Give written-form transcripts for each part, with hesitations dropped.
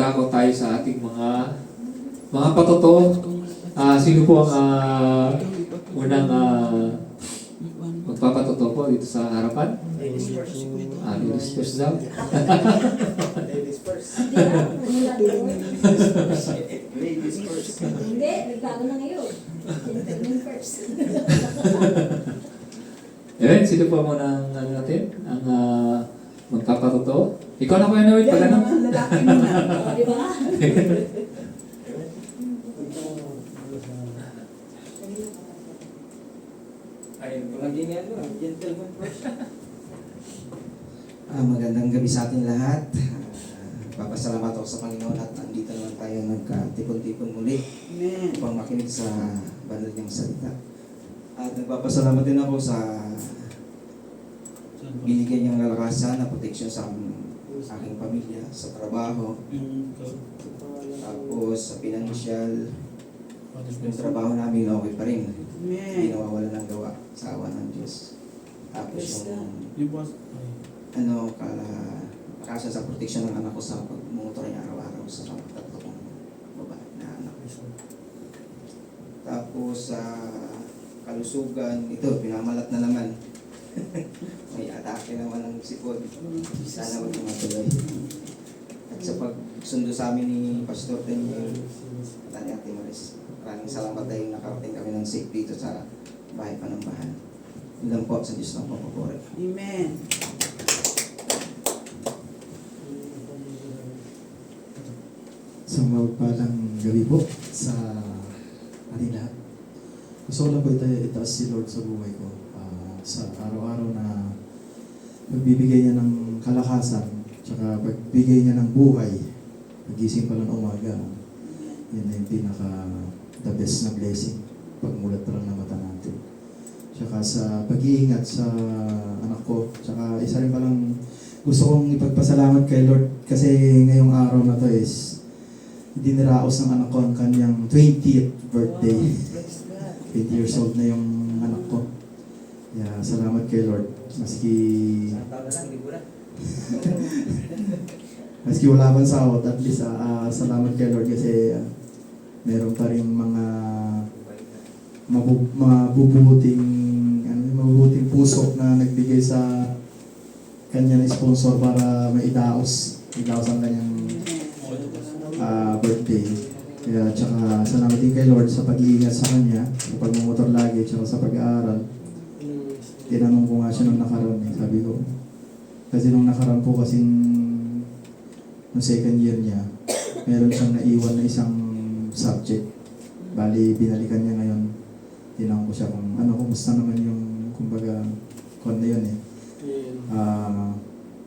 dadako tayo sa ating mga patoto. Sino po ang unang magpapatoto po dito sa harapan? Ladies first. Ladies first daw. Ladies first. Ladies first. Hindi, nagbago na ngayon. Gentlemen first. Ayan, sino po muna ang natin? Ang magpapatoto? Ikaw na po yan, Noel, pag ano? Lalaki muna. O, di ba? Ayun, pag-ingin mo, gentleman first. Magandang gabi sa ating lahat. Papasalamat ako sa Panginoon at nandito naman tayo nagkatipon-tipon muli Amen. upang makinig sa banal niyang salita. At nagpapasalamat din ako sa binigyan niyang kalakasan na proteksyon sa aking pamilya, sa trabaho, tapos sa pinansyal. Yung trabaho namin okay pa rin. Hindi Amen. nawawala ng gawa sa awa ng Diyos. Tapos Yes, yung kalakasan sa proteksyon ng anak ko sa pagmumotor niya araw-araw sa tatlo kong babae na anak. Tapos sa kalusugan, ito, pinamalat na naman. May atake naman ng sipon. Sana wag tumatuloy. At sa pagsundo sa amin ni Pastor Daniel at ni Ate Maris, maraming salamat dahil nakarating kami ng safe dito sa bahay Panambahan. Yun lang po, sa Diyos ng papapuri. Amen. So, magpalang gabi po sa ating lahat. Gusto ko lang po itaas si Lord sa buhay ko. Sa araw-araw na magbibigay niya ng kalakasan, tsaka pagbigay niya ng buhay, pagising pa lang umaga, yun na yung the best na blessing, pagmulat pa lang na mata natin. Tsaka sa pag-iingat sa anak ko, tsaka isa rin palang gusto kong ipagpasalamat kay Lord kasi ngayong araw na to is diniraos ng anak ko ang kanyang 20th birthday. 20 years old na yung anak ko. Yeah, salamat kay Lord. Maski wala pang sahod, at least salamat kay Lord kasi meron pa rin mga mabubuting puso na nagbigay sa kanya na sponsor para maidaos ang kanyang birthday. Kaya tsaka salamat din kay Lord sa pag-iingat sa kanya, sa pagmumotor lagi, tsaka sa pag-aaral. Tinanong ko nga siya nung nakaraan sabi ko, kasi nung nakaraan po kasing nung second year niya, meron siyang naiwan na isang subject. Bali, binalikan niya ngayon. Tinanong ko siya kung kumusta naman yung, kumbaga, kung na yun eh.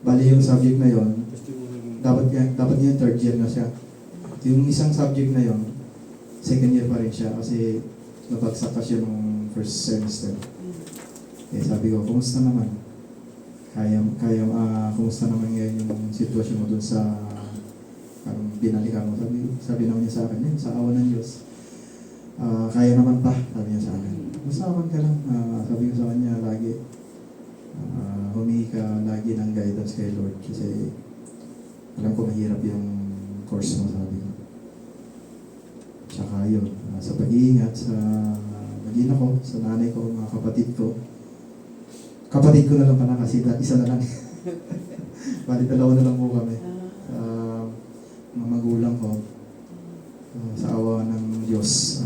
Bali yung subject na yun, dapat niya third year na siya. Yung isang subject na yun, second year pa rin siya kasi nabagsak pa siya nung first semester. Eh sabi ko, kumusta naman? Kumusta naman ngayon yung sitwasyon mo dun sa binalikan mo? Sabi naman niya sa akin, sa awa ng Diyos. Kaya naman pa, sabi niya sa akin. Masawan ka lang. Sabi ko sa kanya lagi, humingi ka lagi ng guidance kay Lord kasi alam ko mahirap yung course mo, sabi ko. Tsaka yun, sa pag-iingat, sa mag-ina ko, sa nanay ko, mga kapatid ko. Kapatid ko na lang pala kasi isa na lang. Bali, dalawa na lang po kami. Mga magulang ko, sa awa ng Diyos,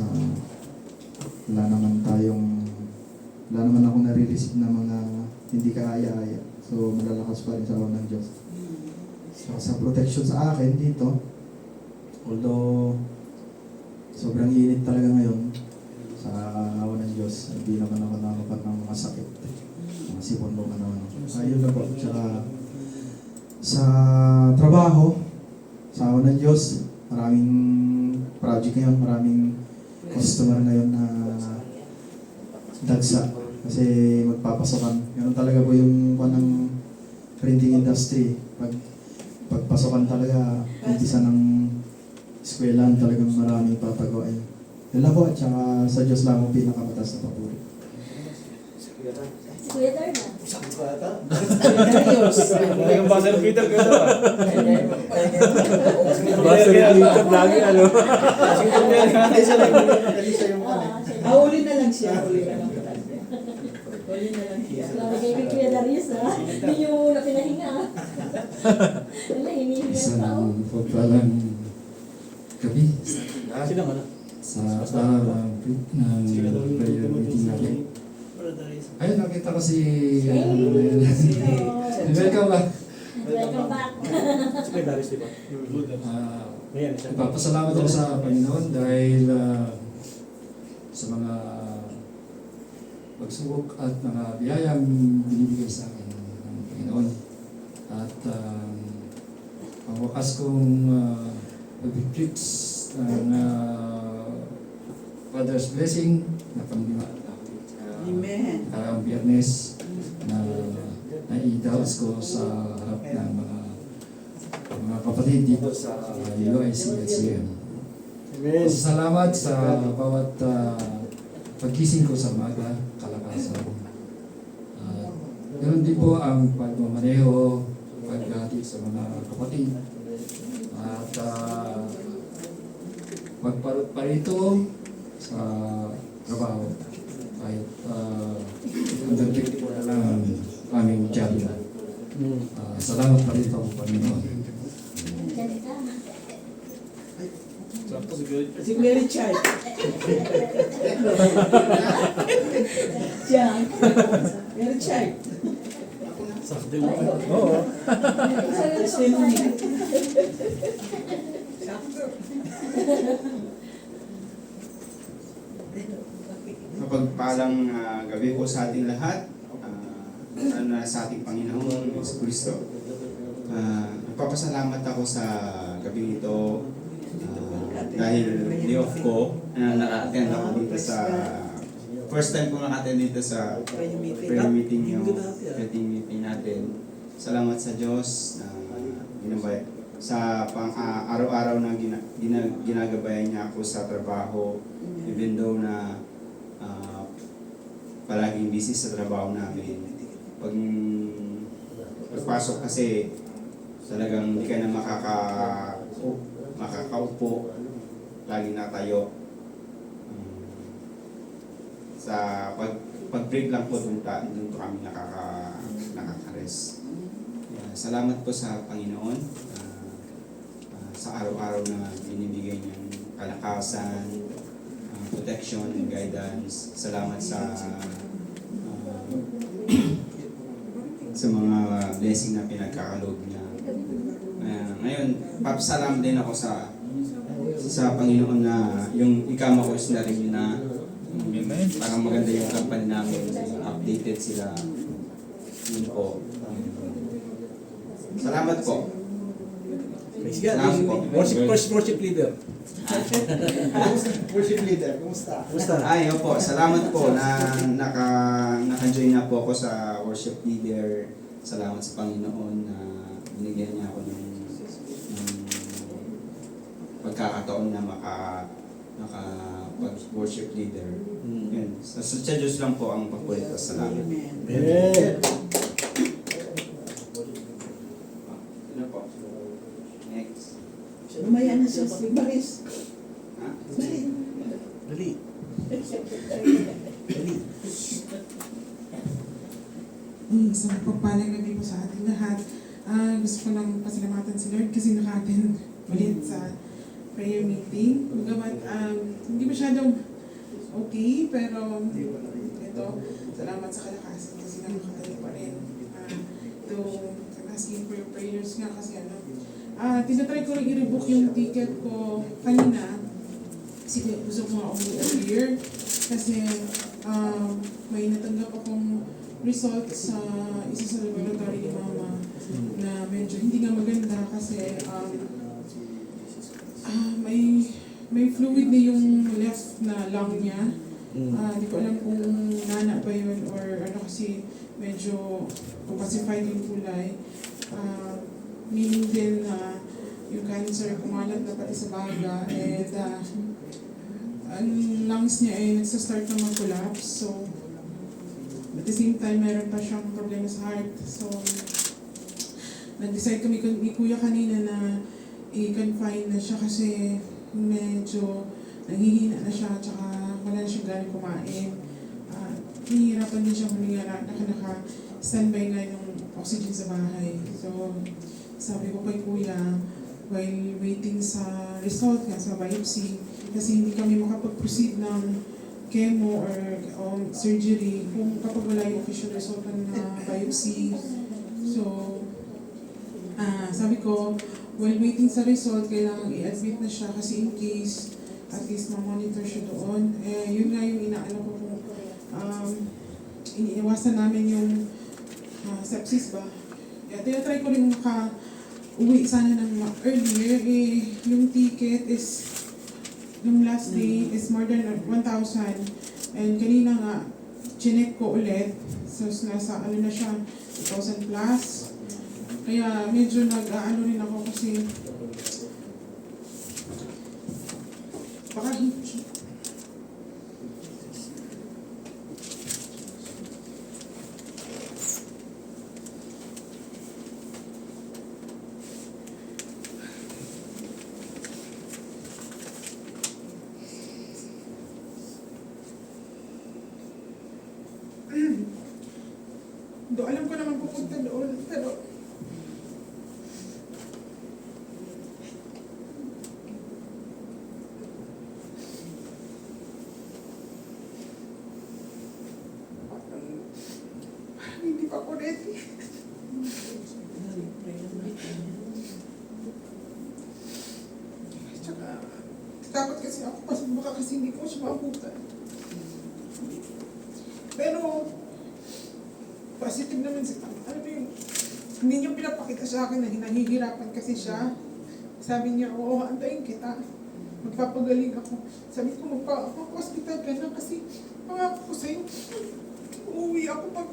wala naman ako nare-receive na mga hindi kaaya-aya. So, malalakas pa rin sa awa ng Diyos. So, sa protection sa akin dito, although sobrang init talaga ngayon, sa awa ng Diyos, hindi naman ako nakapat ng mga sakit. Mga sipon mo ayun na po. Tsaka sa trabaho, sa awa ng Diyos, maraming project ngayon, maraming customer ngayon na dagsa kasi magpapasokan. Ganun talaga po yung ng printing industry. Pagpasokan talaga, umpisa ng eskwelahan talagang maraming papagawain. Yun lang po, at saka sa Diyos lang ang pinakamataas na papuri. Kuya Darna. Sakit ba ata? Serious. Yung buzzer beater ka daw. Basta rin dito, lagi ano. Hindi siya yung ano. Uli na lang siya. Uli na lang siya. Grabe kayo kay Kuya Darius ha. Hindi nyo na pinahinga ha. Wala, hinihinga pa Isang oh. pagpalang gabi Sino ano? sa araw ng prayer meeting natin. Ayun, nakita ko si... Welcome ba? Welcome back. Si Kuya Darius, di ba? Ayan, siya. Ipapasalamat ako sa Panginoon dahil sa mga pagsubok at mga biyayang binibigay sa akin ng Panginoon. At ang wakas kong pag-preach ng Father's Blessing na panglima. Amen. Karang Biyernes na naidaos ko sa harap ng mga kapatid dito sa UIC at CM. Salamat sa bawat pagkising ko sa umaga, kalakasan. Ganoon din po ang pagmamaneho, paghati sa mga kapatid. At pagparot pa rito sa trabaho. Kahit hanggang po na lang ang aming job. Salamat pa rito, Panginoon. Ganito. Si Kuya Richard. Siya. Kuya Richard. Sakto mo. Oo. Testimony. Mapagpalang gabi po sa ating lahat, sa ating Panginoong Yesus Kristo. Nagpapasalamat ako sa gabi ito dahil day-off ko na naka-attend ako dito sa first time ko naka-attend dito sa prayer meeting meeting natin. Salamat sa Diyos na ginabay sa araw-araw na ginagabayan niya ako sa trabaho, even though na palaging busy sa trabaho namin. Pagpasok kasi talagang hindi ka na makakaupo, lagi natayo. Sa pag-break lang po doon po kami nakaka-rest. Salamat po sa Panginoon sa araw-araw na binibigay niyang kalakasan, protection and guidance. Salamat sa mga blessing na pinagkakaloob niya. Ngayon, papasalamat din ako sa Panginoon na yung ika-maus na rin na parang maganda yung company namin, updated sila. Yun po. Salamat po. Praise God. Salamat po. Worship leader. Worship leader, kumusta? Kumusta? Ay, opo. Salamat po na naka-join na po ako sa worship leader. Salamat sa Panginoon na binigyan niya ako ng pagkakataon na maka-worship leader. Yun. Sa Diyos lang po ang pagpulit at salamat. Amen. Ano po? Next. Lumaya na siya si Maris. Ha? Maris. Dali. Dali. Isang pagpalang gabi po sa ating lahat. Gusto ko lang pasalamatan si Lord kasi naka-attend ulit sa prayer meeting. Magamat hindi masyadong okay, pero ito, salamat sa kalakasan kasi nakakatayo pa rin. Though, I'm asking for your prayers nga kasi tinatry ko lang i-rebook yung ticket ko kanina kasi gusto ko nga umuwi earlier kasi may natanggap akong result sa isa sa laboratory ni Mama na medyo hindi nga maganda kasi may fluid na yung left na lung niya. Di ko alam kung nana ba yun or ano kasi medyo opacified yung kulay. Meaning din na yung cancer kumalat na pati sa baga and ang lungs niya ay nagsa-start na mag-collapse. So, at the same time, meron pa siyang problema sa heart. So, nag-decide kami ni Kuya kanina na i-confine na siya kasi medyo naghihina na siya tsaka wala na siyang ganang kumain. Nahihirapan din siya huminga na naka-standby nga yung oxygen sa bahay. So, sabi ko kay Kuya, while waiting sa result nga sa biopsy, kasi hindi kami makapag-proceed ng chemo or surgery kung kapag wala yung official result ng biopsy. So, sabi ko, while waiting sa result, kailangan i-admit na siya kasi in case at least ma-monitor siya doon. Yun nga yung inaano ko kung iniiwasan namin yung sepsis ba. Tinatry ko rin uwi sana ng earlier. Yung ticket is, yung last day is more than 1,000. And kanina nga, chinek ko ulit. So nasa ano na siya, 2,000 plus. Kaya medyo nag-aano rin ako kasi baka alam ko naman pupunta doon, pero hindi pa ako ready. Tsaka, takot kasi ako baka kasi hindi ko siya maabutan. Pero, positive naman si ano yung, hindi niya pinapakita sa akin na hinahihirapan kasi siya. Sabi niya, oo, antayin kita. Magpapagaling ako. Sabi ko, magpa-hospital ka na kasi pangako ko sa'yo, uuwi ako pag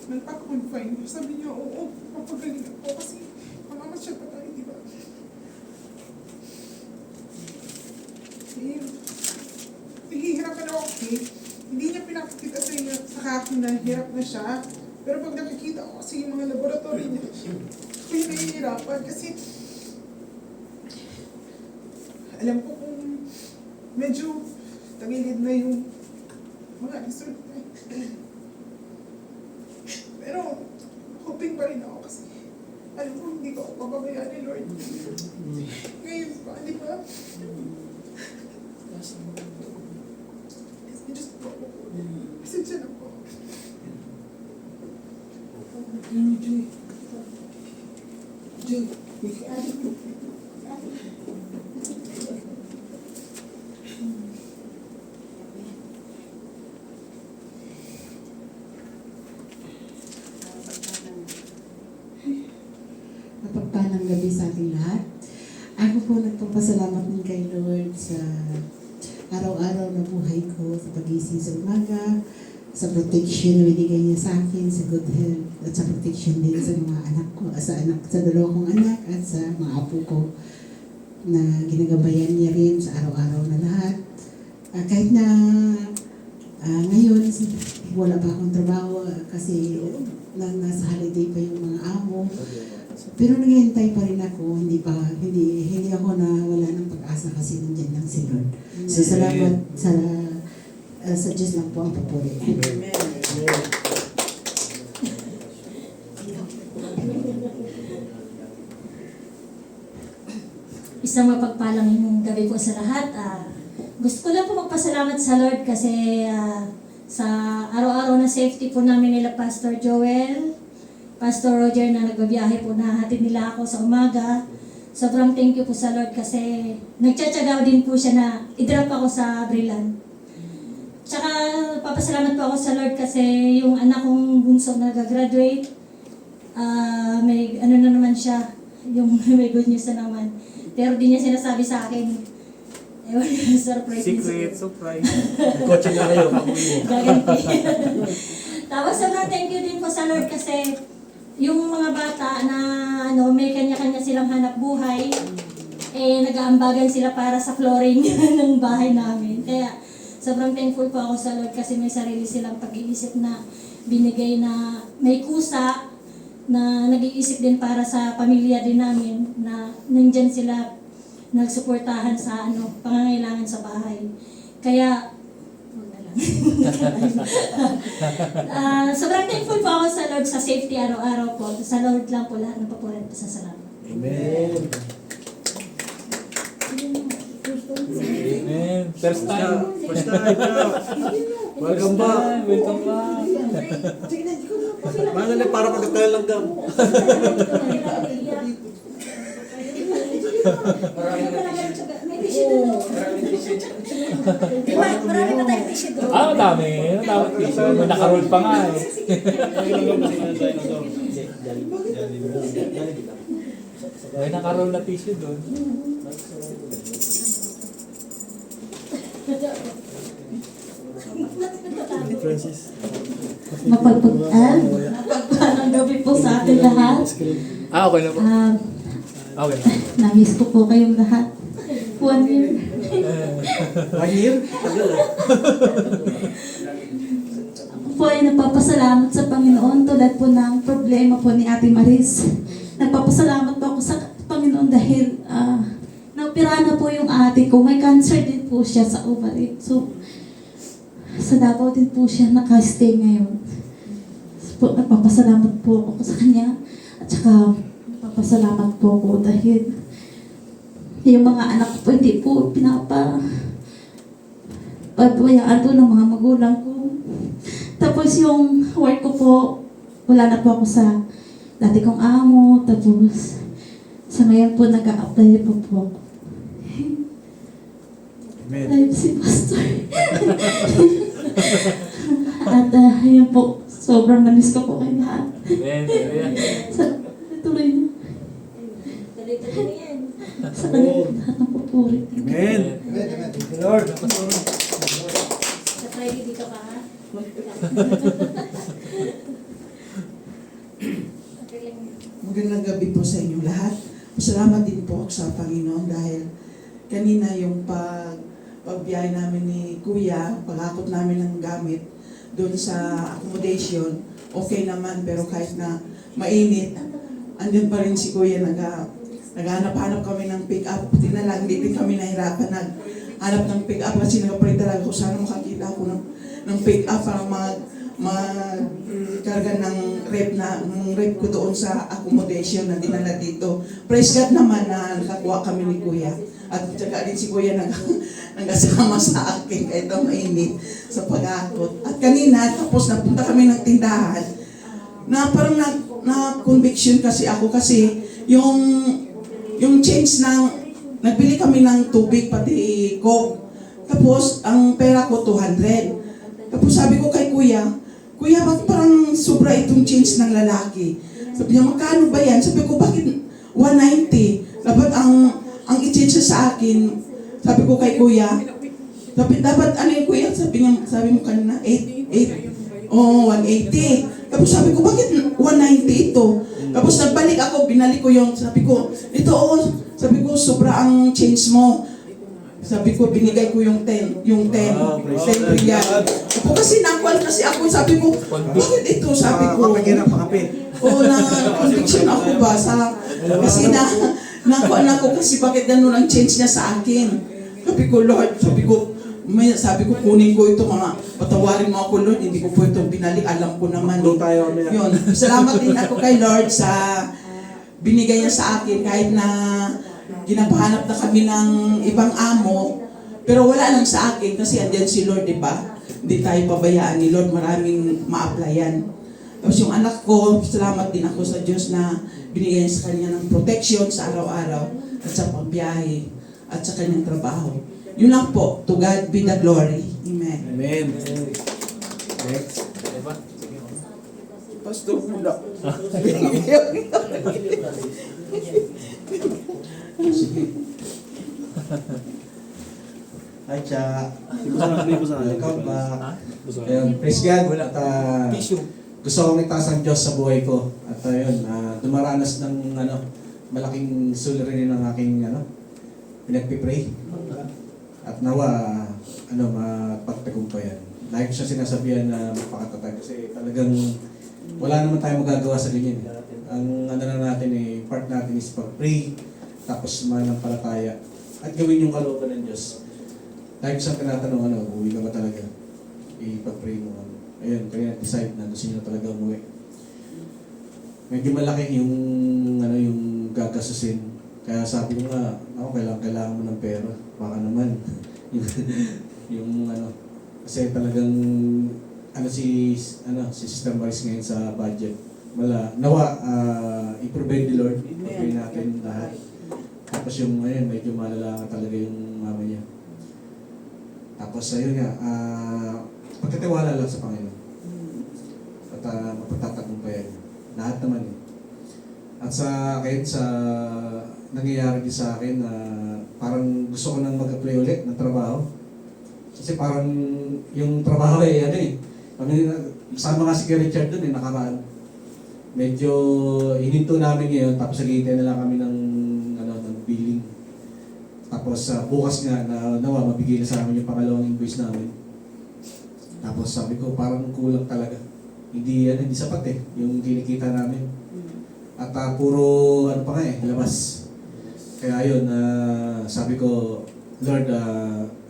nagpa-confine. Sabi niya, oo, papagaling ako kasi mamamasyal pa tayo, di ba? Hihirapan ako, okay? Hindi niya pinapakita sa inyo sa akin na hirap na siya. Pero pag nakikita ko kasi yung mga laboratory niya, ako yung nahihirapan kasi alam ko kung medyo tagilid na yung mga result. Pero hoping pa rin ako kasi alam ko hindi ko ako pababayaan ni Lord. Ngayon pa, di ba? Just po. Pasensya na po. Mapagpalang gabi sa ating lahat. Ako po nagpapasalamat din kay Lord sa araw-araw na buhay ko, sa pagising sa umaga, sa protection na binigay niya sa akin, sa good health, at sa protection din sa mga anak ko, sa dalawa kong anak, at sa mga apo ko na ginagabayan niya rin sa araw-araw na lahat. Kahit na ngayon, wala pa akong trabaho kasi nasa holiday pa yung mga amo. Pero naghihintay pa rin ako, hindi ako na wala ng pag-asa kasi nandiyan lang si Lord. So salamat sa Diyos lang po ang papuri. Isang mapagpalang gabi po sa lahat. Gusto ko lang po magpasalamat sa Lord kasi sa araw-araw na safety po namin nila Pastor Joel, Pastor Roger na nagbabiyahe po na hatid nila ako sa umaga. Sobrang thank you po sa Lord kasi nagtsatsaga din po siya na i-drop ako sa Brillan. Tsaka papasalamat po ako sa Lord kasi yung anak kong bunso na nag-graduate, may ano na naman siya, yung may good news na naman. Pero di niya sinasabi sa akin. Ewan, surprise. Secret, surprise. Kotse na kayo, kakunin. Gaganti. Tapos sobrang thank you din po sa Lord kasi yung mga bata na may kanya-kanya silang hanap buhay, nag-aambagan sila para sa flooring ng bahay namin. Kaya sobrang thankful po ako sa Lord kasi may sarili silang pag-iisip na binigay na may kusa na nag-iisip din para sa pamilya din namin na nandyan sila nagsuportahan sa pangangailangan sa bahay. Kaya, wag na lang. Sobrang thankful po ako sa Lord sa safety araw-araw po. Sa Lord lang po lahat ng papuri at pasasalamat. Amen. Amen. First time. First time. Welcome back. Welcome back. Mana na para magkatagal lang gam. May tissue doon. Marami pa tayong tissue doon. Madami. Madami tissue. May nakaroll pa nga eh. May nakaroll na tissue doon. Francis. Mapagpalang gabi po sa ating lahat. Okay na po. Okay na. Namiss ko po kayong lahat. 1 year. 1 year? Tagal eh. Ako po ay nagpapasalamat sa Panginoon tulad po ng problema po ni Ate Maris. Nagpapasalamat po ako sa Panginoon dahil naoperahan na po yung ate ko. May cancer din po siya sa ovary. So, sa Davao din po siya nakastay ngayon. So, nagpapasalamat po ako sa kanya. At saka, nagpapasalamat po ako dahil yung mga anak ko po hindi po pabayaan po ng mga magulang ko. Tapos yung work ko po, wala na po ako sa dati kong amo. Tapos, sa ngayon po nag-a-apply po ako. Amen. Ay, si Pastor. At yun po, sobrang namiss ko po kayo lahat. Amen. Amen. Sa tuloy niyo. Tuloy-tuloy na yan. Sa kanya lahat ng pupuri. Amen. Thank you, Lord. Sa Friday dito ka ha? Okay lang yun. Magandang gabi po sa inyo lahat. Salamat din po ako sa Panginoon dahil kanina yung pagbiyahe namin ni Kuya, pag-akot namin ng gamit doon sa accommodation, okay naman pero kahit na mainit, andun pa rin si Kuya naghanap-hanap kami ng pick-up. Buti na lang, hindi rin kami nahirapan naghanap ng pick-up kasi nagpapalit talaga ko sana makakita ako ng pick-up para magkarga ng rep ko doon sa accommodation na dinala dito. Praise God naman na nakakuha kami ni Kuya. At saka din si Kuya nag-asama sa akin kahit ang mainit sa pag-akot. At kanina, tapos napunta kami ng tindahan na parang na-conviction kasi ako kasi yung change nagbili kami ng tubig pati coke. Tapos ang pera ko 200. Tapos sabi ko kay Kuya, bakit parang sobra itong change ng lalaki? Sabi niya, magkano ba yan? Sabi ko, bakit 190? Dapat ang i-change sa akin, sabi ko kay Kuya, dapat ano yung Kuya? Sabi mo kanina, 180. Tapos sabi ko, bakit 190 ito? Tapos nagbalik ako, binalik ko yung, sabi ko, sabi ko, sobra ang change mo. Sabi ko, binigay ko yung 10 real. Tapos kasi nakuha kasi ako, sabi ko, bakit ito? Sabi ko, na-conviction ako ba? Kasi nakuha na ako kasi bakit gano'n ang change niya sa akin. Sabi ko, Lord, sabi ko, kunin ko ito patawarin mo ako, Lord, hindi ko po ito binalik, alam ko naman. Yun. Salamat din ako kay Lord sa binigay niya sa akin kahit na ginapahanap na kami ng ibang amo, pero wala lang sa akin kasi andyan si Lord, di ba? Hindi tayo pabayaan ni Lord, maraming ma-applyan. Tapos yung anak ko, salamat din ako sa Diyos na binigyan sa kanya ng protection sa araw-araw at sa pagbiyahe at sa kanyang trabaho. Yun lang po. To God be the glory. Amen. Amen. Next. Pastor Mula. Hi, Cha. Libo sana. Welcome back. Ayun, praise God. At gusto kong itaas ang Diyos sa buhay ko. At ayun, dumaranas ng malaking suliranin ng aking pinagpipray. At nawa, mapagtagumpayan. Lagi ko siya sinasabihan na magpakatatag kasi talagang Wala naman tayong magagawa sa ganyan. Ang ano na natin part natin is pag-pray, tapos mananampalataya, at gawin yung kalooban ng Diyos. Dahil sa tinatanong, uwi ka ba talaga? Ipag-pray mo. Ayun, kaya decide na gusto nyo talaga umuwi. Medyo malaki yung gagastusin. Kaya sabi ko nga, kailangan mo ng pera. Baka naman. Kasi talagang si Sister Maris ngayon sa budget. Nawa, i-provide the Lord. I-provide natin lahat. Tapos medyo malala talaga yung mama niya. Tapos ayun nga, pagkatiwala lang sa Panginoon. At mapagtatagumpayan. Lahat naman At sa nangyayari din sa akin na parang gusto ko nang mag-apply ulit ng trabaho. Kasi parang yung trabaho sama nga si Richard dun nakaraan. Medyo hininto namin ngayon, tapos naghihintay na lang kami ng billing. Tapos bukas nga nawa mabigay na sa amin yung pangalawang invoice namin. Tapos sabi ko parang kulang talaga. Hindi sapat yung kinikita namin. At puro labas. Kaya ayun, sabi ko, Lord,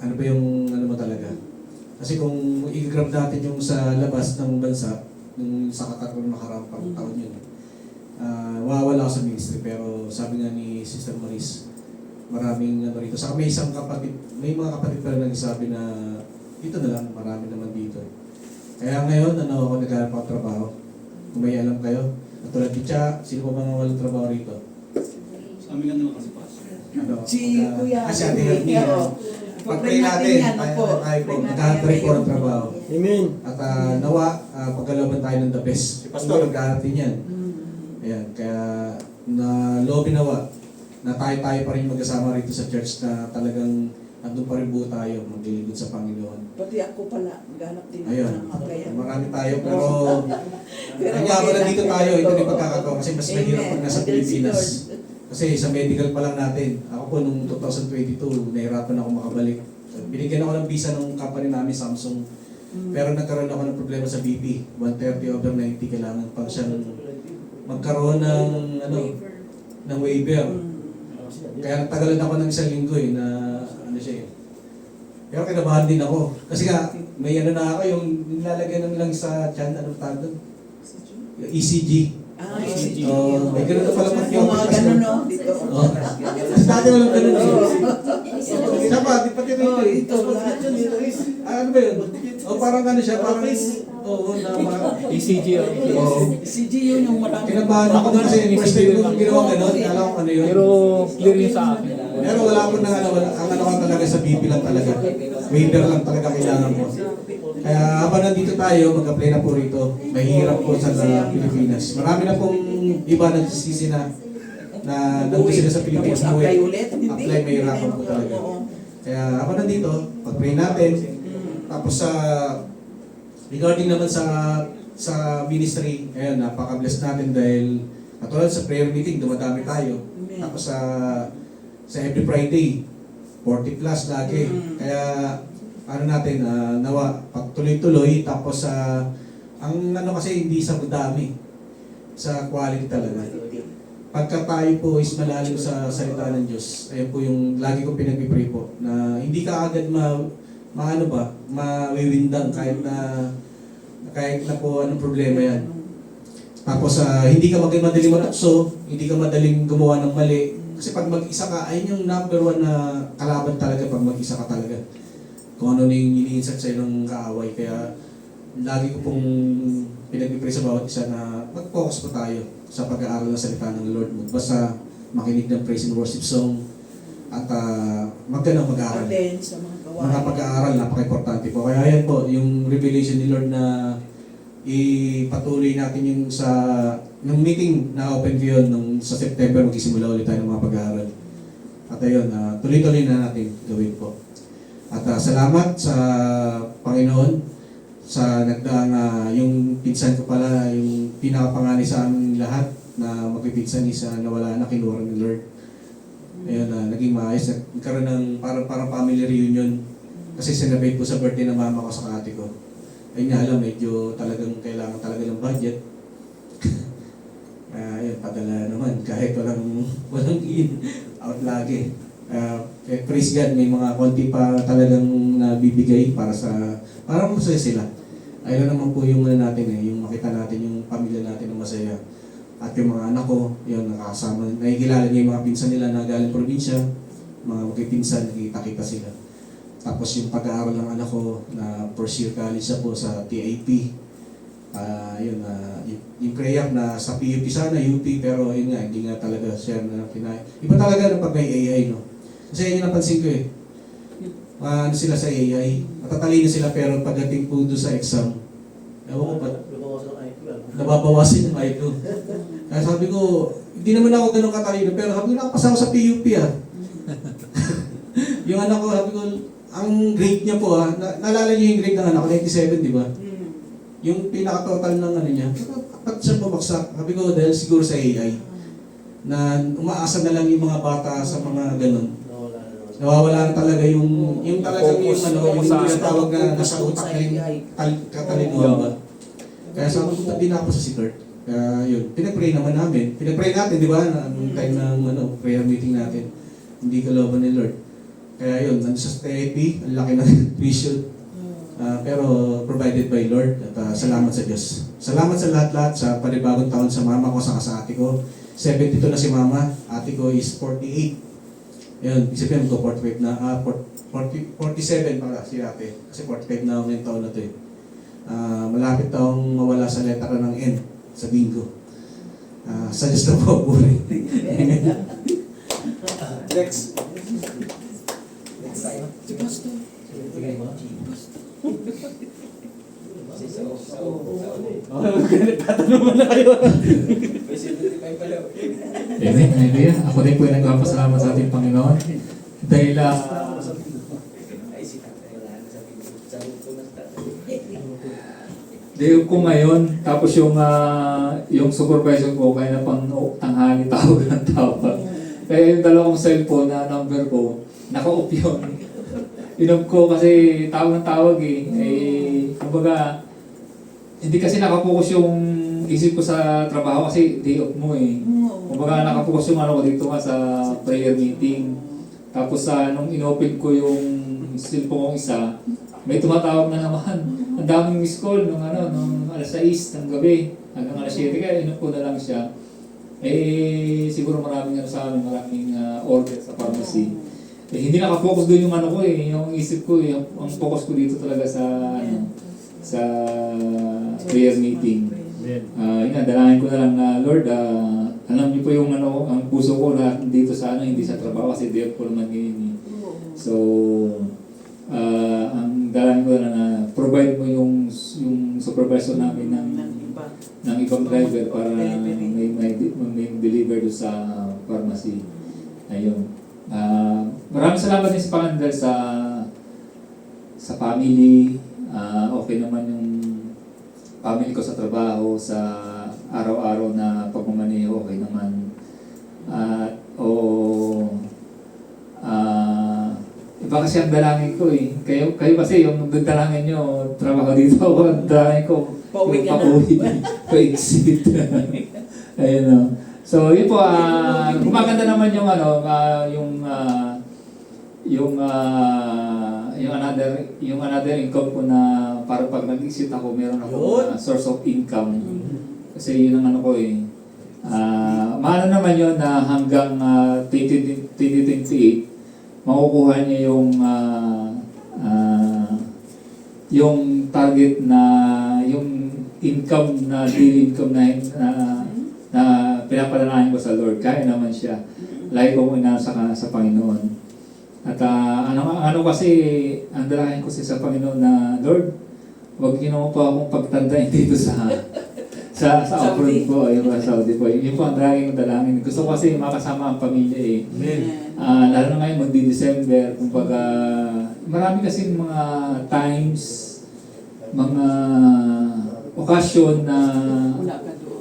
ano ba yung mo talaga? Kasi kung i-grab natin yung sa labas ng bansa, nung sa katatlong nakarampang taon yun, wawala ako sa ministry. Pero sabi nga ni Sister Maris, maraming rito. Saka may mga kapatid pa rin nagsabi na dito na lang, marami naman dito. Kaya ngayon, ako naghanap ako trabaho. Kung may alam kayo, tulad ni Cha, sino pa mga walang trabaho rito? Kami nga naman kasi pa. Si Kuya. Si Ate Hermie. Pag-pray natin, tayo po, naghahanap po ng trabaho. Amen. At nawa, pagkalaban tayo ng the best. Si Pastor, naghahanap din yan. Ayan, kaya lobby nawa, na tayo pa rin magkasama rito sa church na talagang nandun pa rin buo tayo, maglilingkod sa Panginoon. Pati ako pala, ganap din Ayun, ng applyan. marami tayo, pero nangyari na dito tayo, ito yung pagkakataon kasi mas mahirap pag nasa Pilipinas. Kasi sa medical pa lang natin, ako po nung 2022, nahirapan ako makabalik. Binigyan ako ng visa ng company namin, Samsung. Pero nagkaroon ako ng problema sa BP, 130/90, kailangan pang siyang magkaroon ng waiver. Kaya nagtagalan ako ng isang linggo na Pero kinabahan din ako. Kasi nga, may na ako, yung nilalagyan lang sa tiyan, anong tawag doon? ECG. ECG. May ganun na pala pag Yung mga ganun, no? Dito. Kasi dati walang ganun. Siya pa, di pati Ito, lahat yun, ito is. ano ba yun? Parang siya, parang ECG. ECG yun yung marami. Kinabahan ako doon kasi first time ko ginawa ganun, alam ko ano yun. Pero clear yun sa akin. Pero wala ko ang ko talaga sa BP lang talaga. Waiver lang talaga kailangan mo. Kaya habang nandito tayo, mag-apply na po rito. Mahirap po sa Pilipinas. Marami na pong iba nagsisisi na nandito sila sa Pilipinas. Apply ulit, hindi. Apply, mahirapan po talaga. Kaya habang nandito, pag-pray natin. Tapos regarding naman sa ministry, ayun, napaka-bless natin dahil katulad sa prayer meeting, dumadami tayo. Tapos sa every Friday, 40 plus lagi. Kaya natin, nawa, pagtuloy-tuloy, tapos ang kasi hindi sa dami, sa quality talaga. Pagka tayo po is malalim sa salita ng Diyos, ayun po yung lagi kong pinag-pray po, na hindi ka agad mawiwindang kahit na po anong problema yan. Tapos hindi ka madaling matukso, hindi ka madaling gumawa ng mali. Kasi pag mag-isa ka, ayun yung number one na kalaban talaga pag mag-isa ka talaga. Kung ano na yung iniinsat sa'yo ng kaaway. Kaya lagi ko pong pinag-pray sa bawat isa na mag-focus po tayo sa pag-aaral ng salita ng Lord. Basta makinig ng praise and worship song at mag-aaral. Mga pag-aaral, napaka-importante po. Kaya yan po, yung revelation ni Lord na ipatuloy natin yung nung meeting na open ko yun, sa September magsisimula ulit tayo ng mga pag-aaral. At ayun, tuloy-tuloy na natin gawin po. At salamat sa Panginoon sa nagdaang yung pinsan ko pala, yung pinakapanganay sa aming lahat na magpipinsan is nawala na, kinuha ni Lord. Ayun, naging maayos. Nagkaroon ng parang family reunion kasi sinabay po sa birthday ng mama ko sa ate ko. Ayun nga alam, medyo talagang kailangan talaga ng budget. padala naman kahit walang in, out lagi. Praise God, may mga konti pa talagang nabibigay para masaya sila. Ayun naman po yung natin yung makita natin yung pamilya natin na masaya. At yung mga anak ko, yun, nakakasama, nakikilala niya yung mga pinsan nila na galing probinsya, mga magpipinsan, nakikita sila. Tapos yung pag-aaral ng anak ko na first year college siya po sa TIP. Yung Creap na sa PUP sana, UP, pero yun nga, hindi nga talaga siya na pinay. Iba talaga pag may AI, no? Kasi yun yung napansin ko ano sila sa AI, matatalino sila pero pagdating po doon sa exam, ewan ko pa, nababawasan yung IQ. Kaya sabi ko, hindi naman ako ganun katalino, pero sabi ko, nakapasa ko sa PUP yung anak ko, sabi ko, ang grade niya po naalala niyo yung grade ng anak ko, 97, di ba? Yung pinaka-total ng niya, ba't siya bumagsak? Sabi ko, dahil siguro sa AI, na umaasa na lang yung mga bata sa mga ganun. Nawawala na talaga yung talagang yung tinatawag na nasa utak na yung katalinuhan ba. Kaya sabi ko, hindi na ako sa si Kurt. Kaya yun, pinag-pray naman namin. Pinag-pray natin, di ba? Nung time ng prayer meeting natin. Hindi kaloban ni Lord. Kaya yun, sa TIP, ang laki ng tuition. Pero provided by Lord. At salamat sa Diyos. Salamat sa lahat-lahat sa panibagong taon sa mama ko, sa ate ko. 72 na si mama. Ate ko is 48. Yun, isipin ko 45 na, 47 para si ate. Kasi 45 na ngayong taon na ito malapit taong mawala sa letra ng N sa bingo. Sa Diyos na po, buhay. Next. Si Pastor. Tatanungan na kayo. Amen, hallelujah. Ako din po ay nagpapasalamat sa ating Panginoon. Dahil dahil ko ngayon, tapos yung supervisor ko, kaya na pang tanghali tawag ng tawag. Kaya yung dalawang cellphone na number ko, naka-off yun. Inom ko kasi tawag ng tawag kumbaga, hindi kasi nakapokus yung isip ko sa trabaho kasi day off mo Kumbaga nakapokus yung ko dito sa prayer meeting. Tapos nung inopen ko yung cellphone kong isa, may tumatawag na naman. Ang daming miss call nung alas 6 ng gabi hanggang alas 7 kaya inom ko na lang siya. Siguro maraming maraming order sa pharmacy. Hindi naka-focus doon yung ko yung isip ko ang focus ko dito talaga sa sa prayer meeting. Dalangin ko na lang na Lord, alam niyo po yung ang puso ko na dito sa hindi sa trabaho kasi day off ko naman ngayon. So ang dalangin ko na provide mo yung supervisor namin ng ibang driver para may deliver doon sa pharmacy. Ayun. Maraming salamat din sa Panginoon dahil sa family. Okay naman yung family ko sa trabaho, sa araw-araw na pagmamaneho, okay naman. Iba kasi ang dalangin ko Kayo kasi yung dalangin nyo, trabaho dito ako, ang dalangin ko, yung pauwi, pa-exit. Ayun So, yun po, gumaganda naman yung another income ko na para pag nag-exit ako, meron ako source of income. Kasi yun ang maano naman yun na hanggang 2028, makukuha niya yung target na yung income na daily income na pinapanalangin ko sa Lord. Kaya naman siya. Lagi ko inasa sa Panginoon. At kasi, ang dalangin ko sa Panginoon na, Lord, huwag mo pa akong pagtandain dito sa abroad po, sa Saudi po. Yun po ang dalangin. Gusto ko kasi makasama ang pamilya lalo na ngayon, magdi-December, kumbaga, marami kasi mga times, mga okasyon na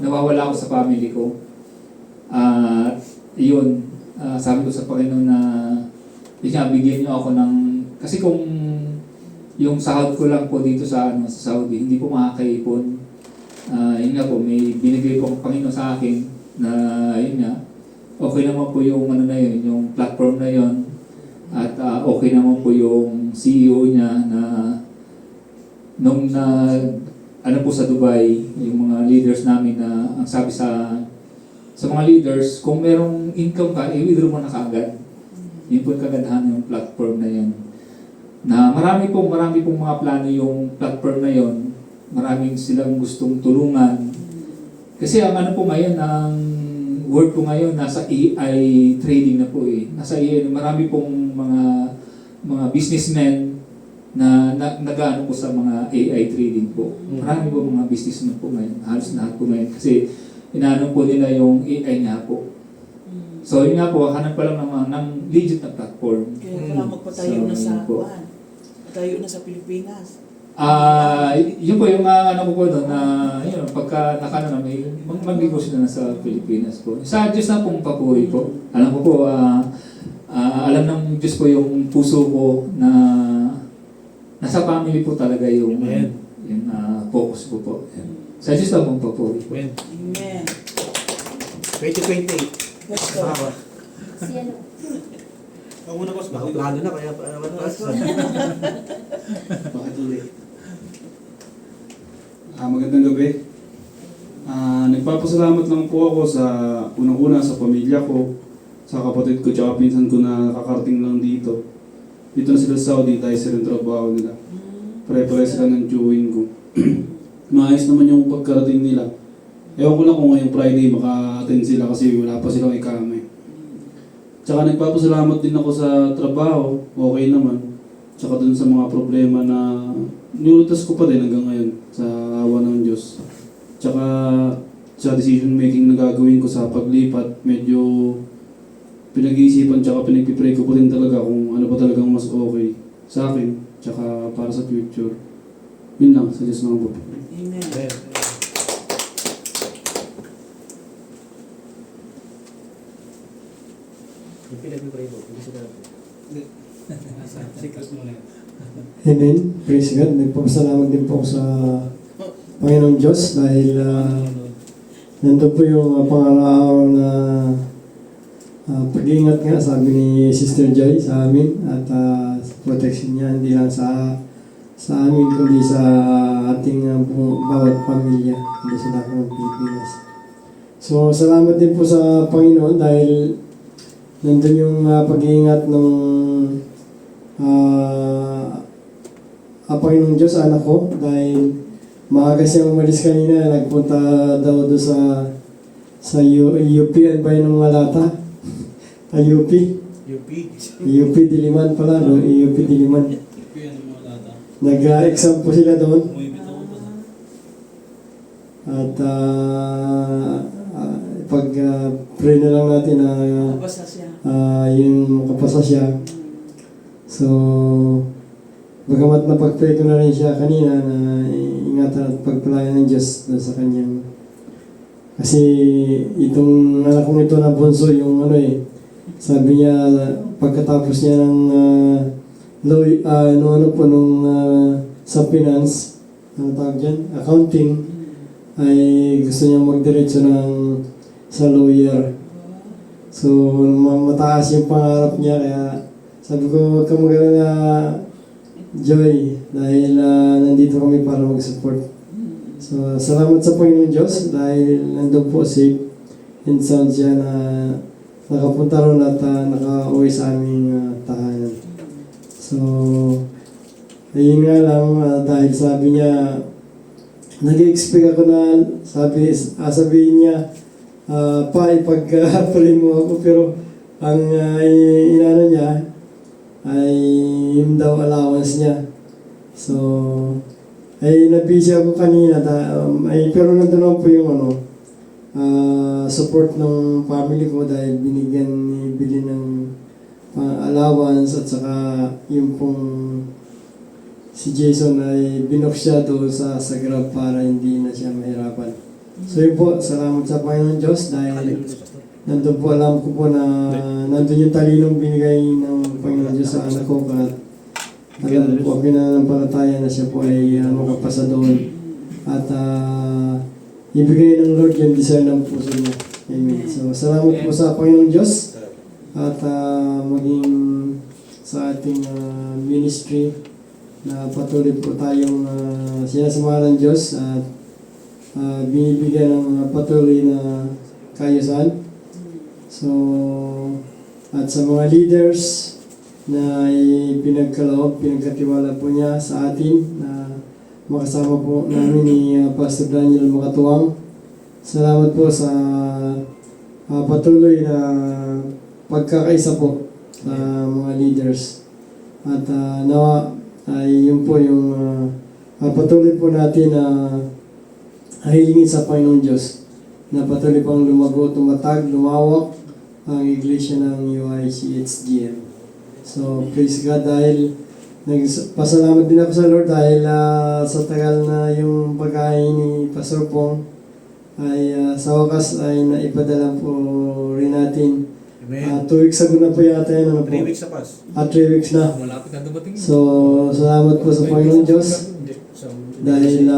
nawawala ako sa family ko. Sabi ko sa Panginoon na bigyan niyo ako ng, kasi kung yung sahod ko lang po dito sa Saudi, hindi po makakaipon. Yun nga po, may binigay po ang Panginoon sa akin na yun nga, okay naman po yung ano na yun, yung platform na yun, at okay naman po yung CEO niya na nung ano po sa Dubai, yung mga leaders namin na ang sabi sa mga leaders, kung merong income ka, i-withdraw mo na kaagad. Yun po yung kagandahan ng platform na yun. Na marami pong mga plano yung platform na yun. Maraming silang gustong tulungan. Kasi ang ano po ngayon, ang world po ngayon, nasa AI trading na po eh. Nasa AI, marami pong mga businessmen na nag-ano po sa mga AI trading po. Marami po mga businessmen po ngayon. Halos lahat po ngayon. Kasi inaano po nila yung AI nga po. So yun nga po, hanap pa lang ng legit na platform. Kaya pala magpatayo na So, sa yun po. Juan. Patayo na sa Pilipinas. Yun po yung ano ko po doon na yun, pagka nakano na may mag-negosyo na sa Pilipinas po. Sa Diyos na pong papuri po. Alam ko po, alam ng Diyos po yung puso ko na nasa family po talaga yung focus ko po. Sa Diyos na pong papuri po. Amen. Amen. 2028. Gusto. Si ano? Ako muna, boss. Lalo na kaya pa naman. Bakit ulit? Magandang gabi. Nagpapasalamat lang po ako sa unang-una sa pamilya ko, sa kapatid ko, tsaka pinsan ko na nakakarating lang dito. Dito na sila sa Saudi dahil sila yung trabaho nila. Pare-pare sila ng chewin ko. Maayos naman yung pagkarating nila. Ewan ko lang kung ngayong Friday maka-attend sila kasi wala pa silang ikame. Tsaka nagpapasalamat din ako sa trabaho, okay naman. Tsaka dun sa mga problema na nilutas ko pa din hanggang ngayon sa awa ng Diyos. Tsaka sa decision making na gagawin ko sa paglipat, medyo pinag-iisipan tsaka pinagpipray ko po din talaga kung ano pa talagang mas okay sa akin tsaka para sa future. Yun lang, sa Diyos naman po. Amen. Secret muna. Amen. Praise God. Nagpapasalamat din po ako sa Panginoong Diyos dahil nandun po yung pangaraw na pag-iingat nga, sabi ni Sister Joy sa amin at sa protection niya, hindi lang sa amin, kundi sa ating bawat pamilya hindi sa lahat ng Pilipinas. So, salamat din po sa Panginoon dahil nandun yung pag-iingat ng Panginoong Diyos sa anak ko dahil maaga siyang umalis kanina, nagpunta daw doon sa UP, ano ba yun ng mga lata? UP Diliman pala, no? UP Diliman. Nag-exam po sila doon. At pag-pray na lang natin na Basta siya. yung makapasa siya. So, bagamat napag-pray ko na rin siya kanina na ingatan at pagpalayan ng Diyos doon sa kanyang. Kasi itong anak kong ito na bunso, yung sabi niya pagkatapos niya ng sa finance, ano tawag dyan? Accounting, ay gusto niya magdiretso sa lawyer. So, mataas yung pangarap niya, kaya sabi ko, huwag ka mag-alala, Joy, dahil nandito kami para mag-support. So, salamat sa Panginoon Diyos dahil nandun po safe and sound siya na nakapunta ron at naka-uwi sa aming tahanan. So, ayun nga lang, dahil sabi niya, nag-expect ako na, sabihin niya, ipag-pray mo ako, pero ang inano niya ay yung daw allowance niya. So, ay nabisi ako kanina, pero nandun po yung support ng family ko dahil binigyan ni Billy ng allowance at saka yung pong si Jason ay binok siya doon sa Grab para hindi na siya mahirapan. So yun po, salamat sa Panginoon Diyos dahil nandun po, alam ko po na nandun yung talinong binigay ng Panginoon Diyos sa anak ko at alam po, pinanampalataya na siya po ay makapasa doon at ibigay ng Lord yung desire ng puso niya. Amen. So, salamat po sa Panginoong Diyos at maging sa ating ministry na patuloy po tayong sinasamahan ng Diyos at binibigyan ng patuloy na kaayusan. So, at sa mga leaders na pinagkaloob, pinagkatiwala po niya sa atin na makasama po namin ni Pastor Daniel Makatuwang. Salamat po sa patuloy na pagkakaisa po sa mga leaders. At nawa ay yun po yung patuloy po natin na hilingin sa Panginoon Diyos na patuloy pang lumago, tumatag, lumawak ang iglesia ng UICHGM. So, praise God dahil nagpasalamat din ako sa Lord dahil sa tagal na yung pagkain ni Pastor Pong ay sa wakas ay naipadala po rin natin. 2 weeks ago na po yata yun. 3 weeks na pas. 3 weeks na. Malapit na dumating. So, salamat po sa Panginoon Diyos dahil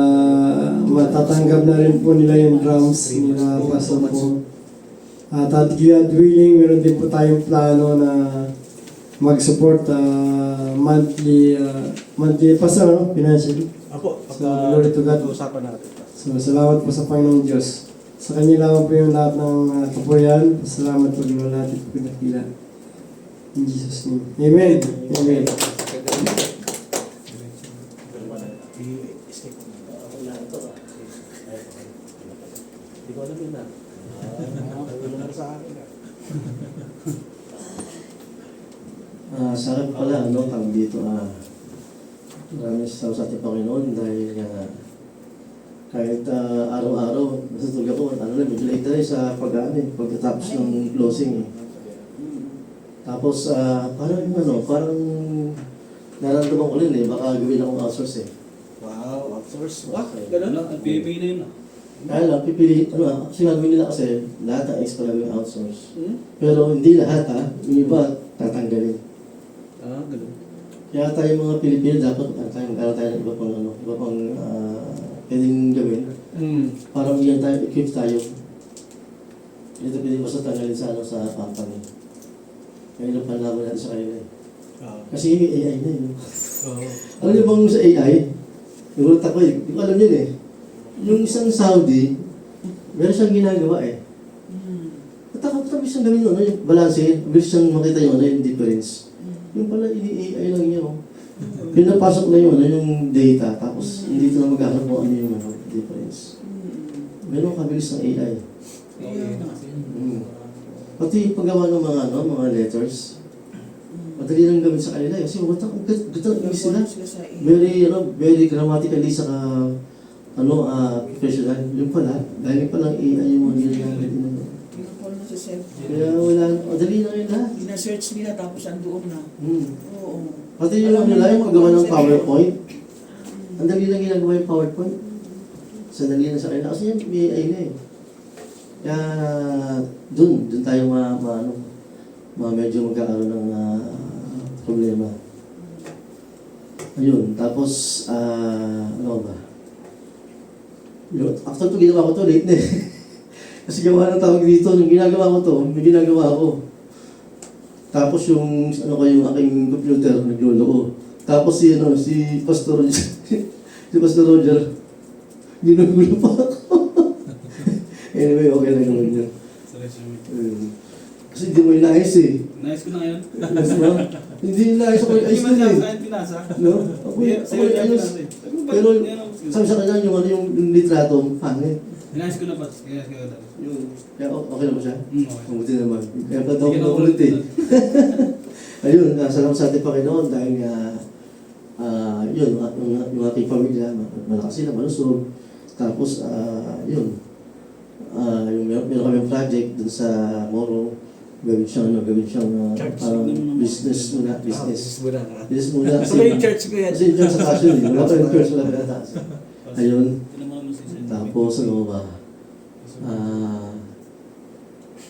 matatanggap na rin po nila yung drums nila Pastor Pong. At God willing, meron din po tayong plano na mag-support monthly pastor, no? Financially. Apo, So, glory to God. usapan natin. So, salamat po sa Panginoong Diyos. Sa Kanya lamang po yung lahat ng kapurihan. Salamat po yung lahat po pinakila. In Jesus' name. Amen. Amen. Sa akin pala, tawag dito, maraming sa ating Panginoon dahil kahit araw-araw, nasa tulog ako, medyo late tayo sa pagkatapos ng closing. Tapos, parang nararamdaman ko rin baka gawin akong outsource Wow, outsource. Ganun lang. PPA na yun. Kaya lang, pipili, kasi gagawin nila kasi lahat ng extra gawin outsource. Pero hindi lahat yung iba tatanggalin. Ganun. Kaya tayo mga Pilipino dapat mag-aral tayo ng iba pang pwedeng gawin. Parang iyan tayo, equip tayo. Ito pwede basta tanggalin sa company. Kaya ilang panlaban natin sa kanila Kasi yung AI na yun. Alam niyo bang sa AI, nagulat ako hindi ko alam yun yung isang Saudi, meron siyang ginagawa Tapos siyang gawin yung balance, bilis siyang makita yung difference. Yung pala, ini-AI lang yun. Pinapasok na yung data, tapos hindi ito na maghanap mo yung difference. Meron kabilis ng AI. Pati paggawa ng mga letters, madali lang gawin sa kanila. Kasi gutang English sila. Very grammatically saka professional. Yung pala, dahil palang AI yung mga ginagawa. Kaya wala, madali lang yun lahat. Gina-search nila tapos andoon na. Oo. Pati yung yung paggawa ng PowerPoint. Ang dali lang ginagawa yung PowerPoint. Sandali na sa kanila. Kasi yan, may AI na Kaya dun tayo medyo magkakaroon ng problema. Ayun, tapos, ano ba? After ito, ginawa ko to late na Kasi gawa ng tawag dito, nung ginagawa ko to, may ginagawa ko. Tapos yung aking computer, nagluloko. Tapos si Pastor, si Pastor Roger, ginugulo pa ako. Anyway, okay lang naman yun. Kasi hindi mo inayos Nice ko na ngayon. Hindi inayos ako. Ayos Hindi na man sa akin pinasa. No? Ako ayos. Pero sabi sa kanya, yung litrato, pangit. Nice ko na pa. Kaya okay na ba siya? Okay. Mabuti naman. Kaya pa daw ko ulit Ayun, salamat sa ating Panginoon dahil yung ating pamilya, malakas sila, malusog. Tapos, yung meron kami project dun sa Moro, gawin siyang parang business muna. Business muna. Kasi yung church ko yan. Kasi yung church sa passion, wala pa yung church, wala pa yung taas. Ayun. Tapos, ano ba?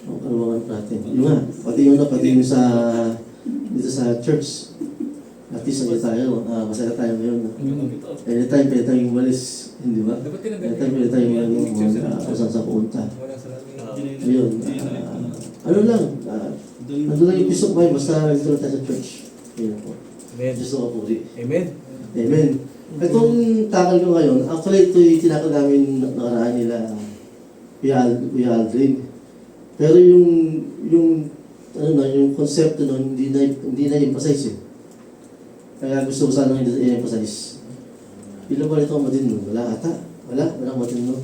Ano ba natin? Yung pati yung dito sa church. At least tayo, masaya tayo ngayon. Anytime, pwede tayong umalis, hindi ba? Anytime, pwede tayong kung saan sa punta. Ayun, ano lang, ano lang yung peace of mind, basta nandito lang tayo sa church. Ayun po. Amen. Diyos na kapuri. Amen. Amen. Itong takal ko ngayon, actually ito yung tinakal namin nakaraan nila, Kuya Aldrin. Pero yung konsepto nun, hindi na emphasize eh. Kaya gusto ko sana hindi i-emphasize. Ilan ba nito matin nun? Wala ata. Wala matin nun.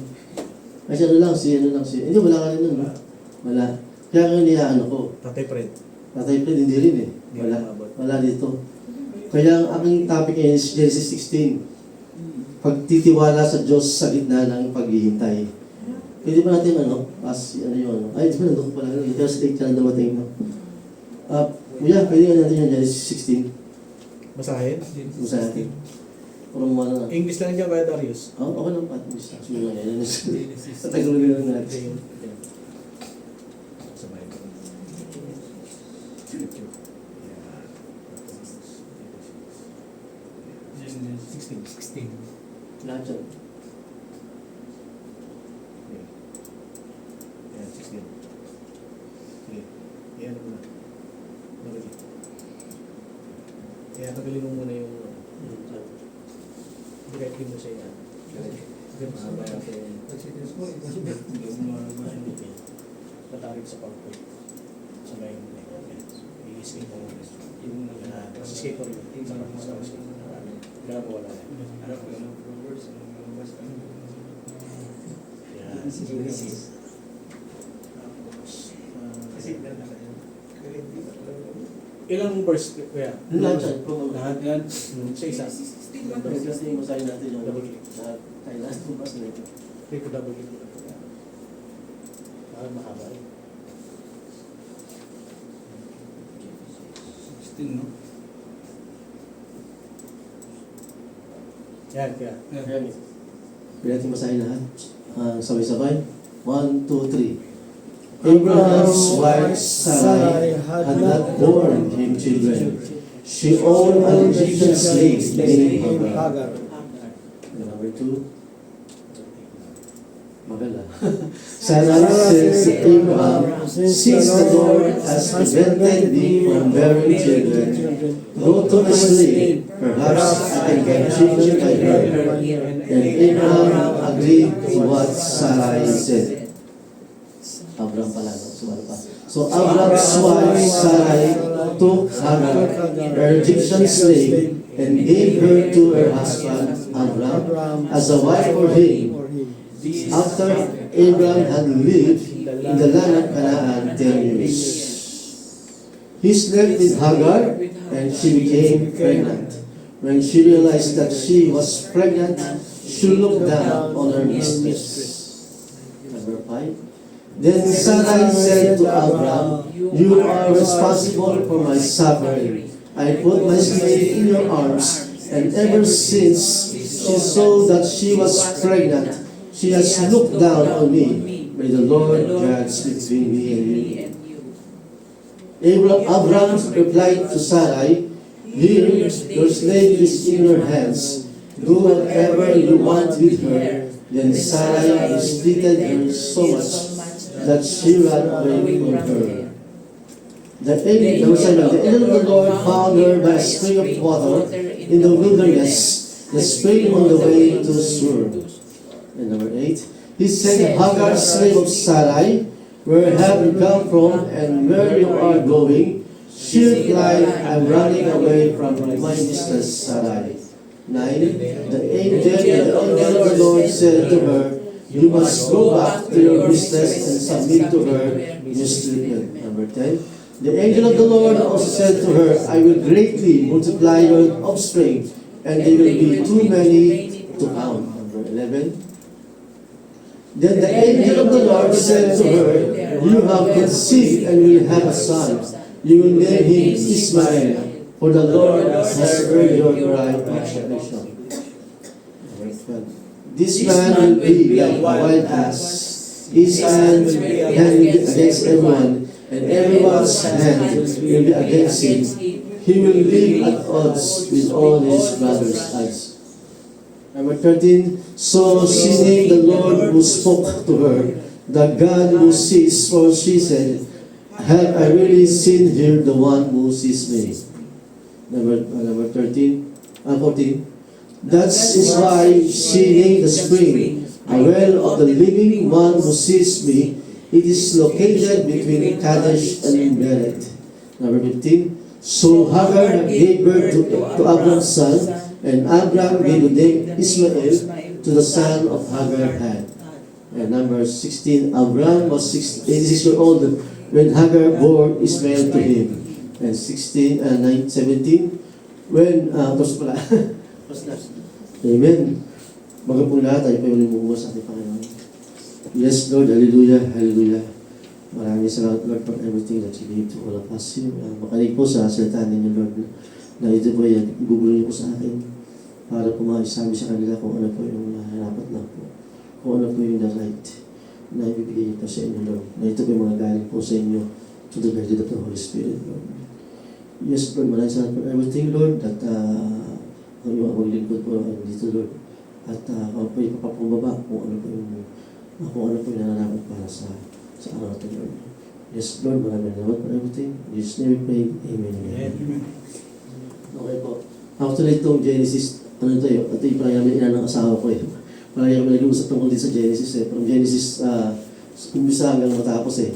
Kasi ano lang, hindi, wala ka rin nun. No? Wala. Kaya ngayon niyaano ko. Tatay Fred. Tatay Fred, hindi rin eh. Wala dito. Kaya ang aking topic ngayon is Genesis 16. Pagtitiwala sa Diyos sa gitna ng paghihintay. Pwede ba natin ay, di ba nandun ko pala, kasi take ka na dumating, no? Pwede nga natin yung Genesis 16. Basahin? Basahin natin. Parang na. English lang dyan, Kuya Darius. Okay lang pa. English lang. Siguro nga yan. Sa Tagalog lang natin. Lahat dyan. Yan, 16. Sige. Yan mo na. Nabili. Kaya tagalin mo muna yung directly mo siya yan. Mahaba natin. Tatarik sa pagpo. Sa may i-escape mo. Escape ko rin. Sa escape. Kaya mo wala yan. Ilang verse kaya? Lahat Lahat yan? Sa isa? Kasi yung masahin natin yung Double click. tayo last two bus na ito. Click ko double click. Parang mahaba eh. 16, no? Yan, kaya. Pwede natin masahin lahat. Sabay-sabay. 1, 2, 3. Abraham's wife Sarai had not borne him children. She owned an Egyptian slave named Hagar. Number 2. Magala. Sarai says to Abraham, since the Lord has prevented me from bearing children, go to a slave, perhaps I can get children by her. And Abraham agreed to what Sarai said. Abraham pala, no? Sumalo pa. So Abraham's wife Sarai took Hagar, her Egyptian slave, and gave her to her husband Abraham as a wife for him. After Abraham had lived in the land of Canaan 10 years, he slept with Hagar, and she became pregnant. When she realized that she was pregnant, she looked down on her mistress. Number 5. Then Sarai said to Abraham, you are responsible for my suffering. I put my slave in your arms, and ever since she saw that she was pregnant, she has looked down on me. May the Lord judge between me and you. Abraham replied to Sarai, here, your slave is in your hands. Do whatever you want with her. Then Sarai mistreated her so much that she ran away from her. The angel of the Lord found her by a spring of water in the wilderness, the spring on the way to Shur. And number 8, he said, Hagar, slave of Sarai, where have you come from and where you are going? She replied, I'm running away from my mistress Sarai. 9, the angel of the Lord said to her, you must go back to your mistress and submit to her mistreatment. Number 10. The angel of the Lord also said to her, I will greatly multiply your offspring, and they will be too many to count. Number 11. Then the angel of the Lord said to her, you have conceived and will have a son. You will name him Ismael, for the Lord has heard your cry of salvation. Number 12. This man will be like a wild ass. His hand will be against everyone, and everyone's hand will be against him. He will live at odds with all his brothers' eyes. Number 13, so she named the Lord who spoke to her, the God who sees, for she said, have I really seen here the one who sees me? Number 14, that is why she named the spring, a well of the living one who sees me. It is located between Kadesh and Beret. Number 15, so Hagar gave birth to Abram's son, and Abram gave the name Ismael to the son of Hagar had. And number 16, Abram was 86 years old when Hagar bore Ismael to him. And 17, when, tapos pala, Amen. Magandang lahat, tayo pa yung lumuwas sa ating Panginoon. Yes, Lord, hallelujah, hallelujah. Maraming salamat, Lord, for everything that you gave to all of us. Makinig po sa salita ninyo, Lord, na ito po yan, ibubulo niyo po sa akin para po maisabi sa kanila kung ano po yung naharapat na po. Kung ano po yung the right na ibibigay niyo po sa inyo, Lord. Na ito po yung mga galing po sa inyo to the guided of the Holy Spirit, Lord. Yes, Lord, maraming salamat for everything, Lord, at ang iyong maglingkod po dito, Lord. At ako po ipapapababa kung ano po yung nananagot para sa araw natin, Lord. Yes, Lord, maraming salamat for everything. In Jesus' name we pray. Amen. Amen. Okay po. Actually, itong Genesis, ano ito yun? Ito yung parang ina ng asawa ko eh. Parang yung nag-uusap tungkol dito sa Genesis eh. From Genesis, umpisa hanggang matapos eh.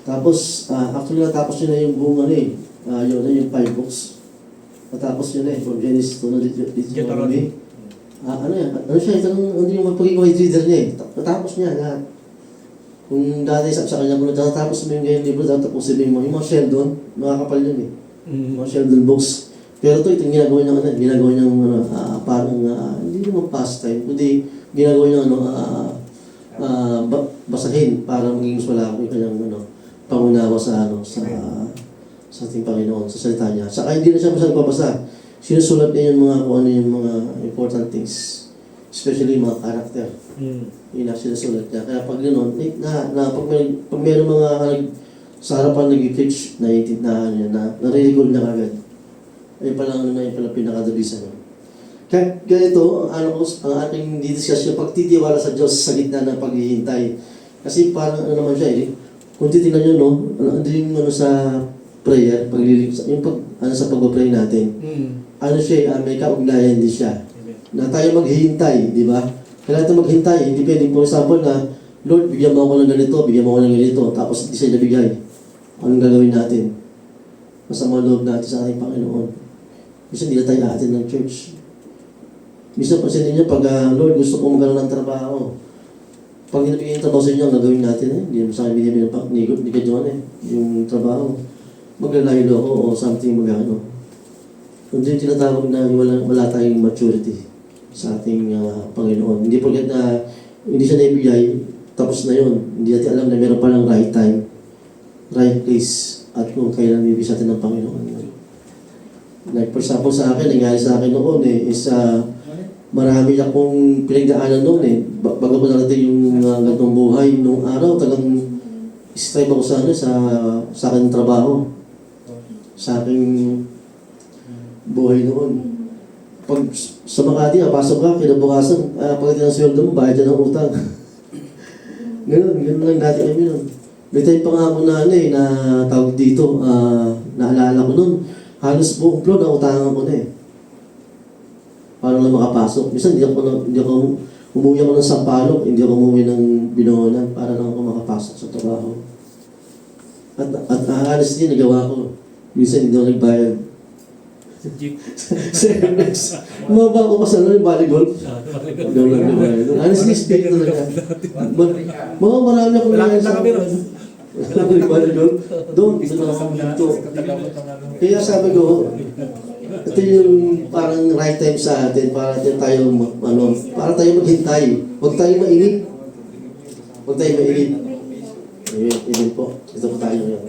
Tapos, actually natapos nyo na yung buong ano eh. Yung 5 books. Natapos nyo na eh. From Genesis to Deuteronomy. Ano yan? Ano siya? Ano yung pagiging white reader niya eh. Natapos niya lahat. Kung dati sa kanya mo, natapos mo yung ganyan libro, tatapusin mo yung mga Sheldon, nakakapal yun eh. Mga Sheldon books. Pero itong ginagawa niyang parang, hindi naman pastime, kundi ginagawa niyang basahin para maging mas wala ako yung kanyang pangunawa sa ating Panginoon, sa salita niya. Saka hindi na siya masyadong babasa. Sinusulat niya yung mga important things. Especially yung mga character. Yun na sinusulat niya. Kaya pag gano'n, pag mayroong mga sa harapan nag-preach, nare-recall niya kagad. Ay palang pinakadabisa. Kaya ganito, ang ating didiscuss yung pagtitiwala sa Diyos sa gitna ng paghihintay. Kasi parang naman siya eh. Kung titignan nyo, sa prayer, sa pag-pray natin, may kaugnayan din siya. Na tayo maghihintay, di ba? Kailangan tayo maghintay. Hindi pwedeng, for example, na, Lord, bigyan mo ako ng ganito, tapos hindi siya nabigay. Anong gagawin natin? Masama loob natin sa ating Panginoon. Minsan hindi na tayo atin ng church. Minsan pansinin niyo, pag, Lord, gusto ko magkaroon ng trabaho. Pag hinabigay yung trabaho sa inyo, ang gagawin natin hindi mo sa akin binibigyan ng ni Kadyon yung trabaho. Maglalahilo ako o something magano. Kundi yung tinatawag na wala tayong maturity sa ating Panginoon. Hindi porket na hindi siya naibigay, tapos na yun. Hindi natin alam na meron palang right time, right place, at kung kailan bibigay sa atin ng Panginoon. Like for example sa akin, nangyari sa akin noon is marami akong pinagdaanan noon bago ko narating yung gantong buhay nung araw, talagang strive ako sa aking trabaho, sa aking buhay noon. Pag sa Makati, pasok ka, kinabukasan, pagdating ng sweldo mo, bayad ka ng utang. Ganun lang dati kami noon. May time pa nga ako na tawag dito, naalala ko noon, halos buong floor na utangan ko na para lang makapasok. Minsan hindi ako umuwi ako ng Sampaloc, hindi ako umuwi ng Binonan para lang ako makapasok sa trabaho. At honestly, nagawa ko. Minsan hindi ako nagbayad. Mababa ko pa sa yung volleyball. Honestly speaking talaga. Marami akong nangyari sa volleyball. Doon, kaya sabi ko, ito yung parang right time sa atin para tayo maghintay. Huwag tayo mainip. Amen po. Ito po tayo ngayon.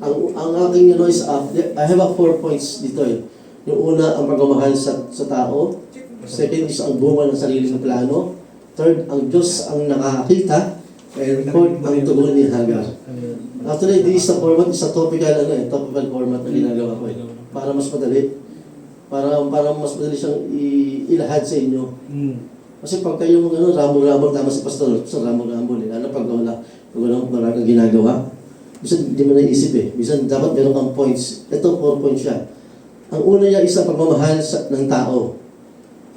Ang aking is I have 4 points dito eh. Yung una, ang pagmamahal sa tao. Second is ang bunga ng sariling plano. Third, ang Diyos ang nakakita. And fourth, ang tugon ni Hagar. Actually, this is the format, is a topical format na ginagawa ko eh. Para mas madali. para mas madali siyang ilahad sa inyo. Kasi pag kayo rambol-rambol, tama si Pastor, sa rambol-rambol, lalo pag walang maraming ginagawa, minsan hindi mo naisip minsan dapat meron kang points. Ito, 4 points siya. Ang una niya, isang pagmamahal ng tao.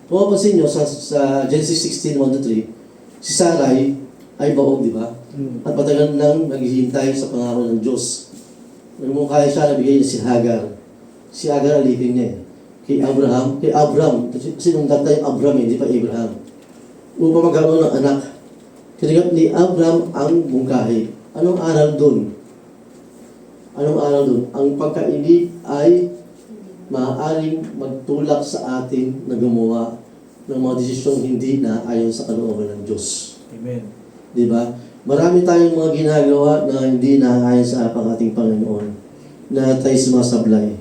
Kung mapansin nyo, sa Genesis 16:1-3, si Sarai ay baog, di ba? At matagal nang naghihintay sa pangako ng Diyos. Nung kaya siya, nabigay niya si Hagar. Si Hagar alipin niya kay Abraham, kasi nung datay Abraham, hindi pa Abraham. Upang magkaroon ng anak, tinigap ni Abraham ang mungkahi. Anong aral dun? Ang pagkaibig ay maaaring magtulak sa atin na gumawa ng mga desisyong hindi na ayon sa kalooban ng Diyos. Amen. Di ba? Marami tayong mga ginagawa na hindi na ayon sa ating Panginoon na tayo sumasablay.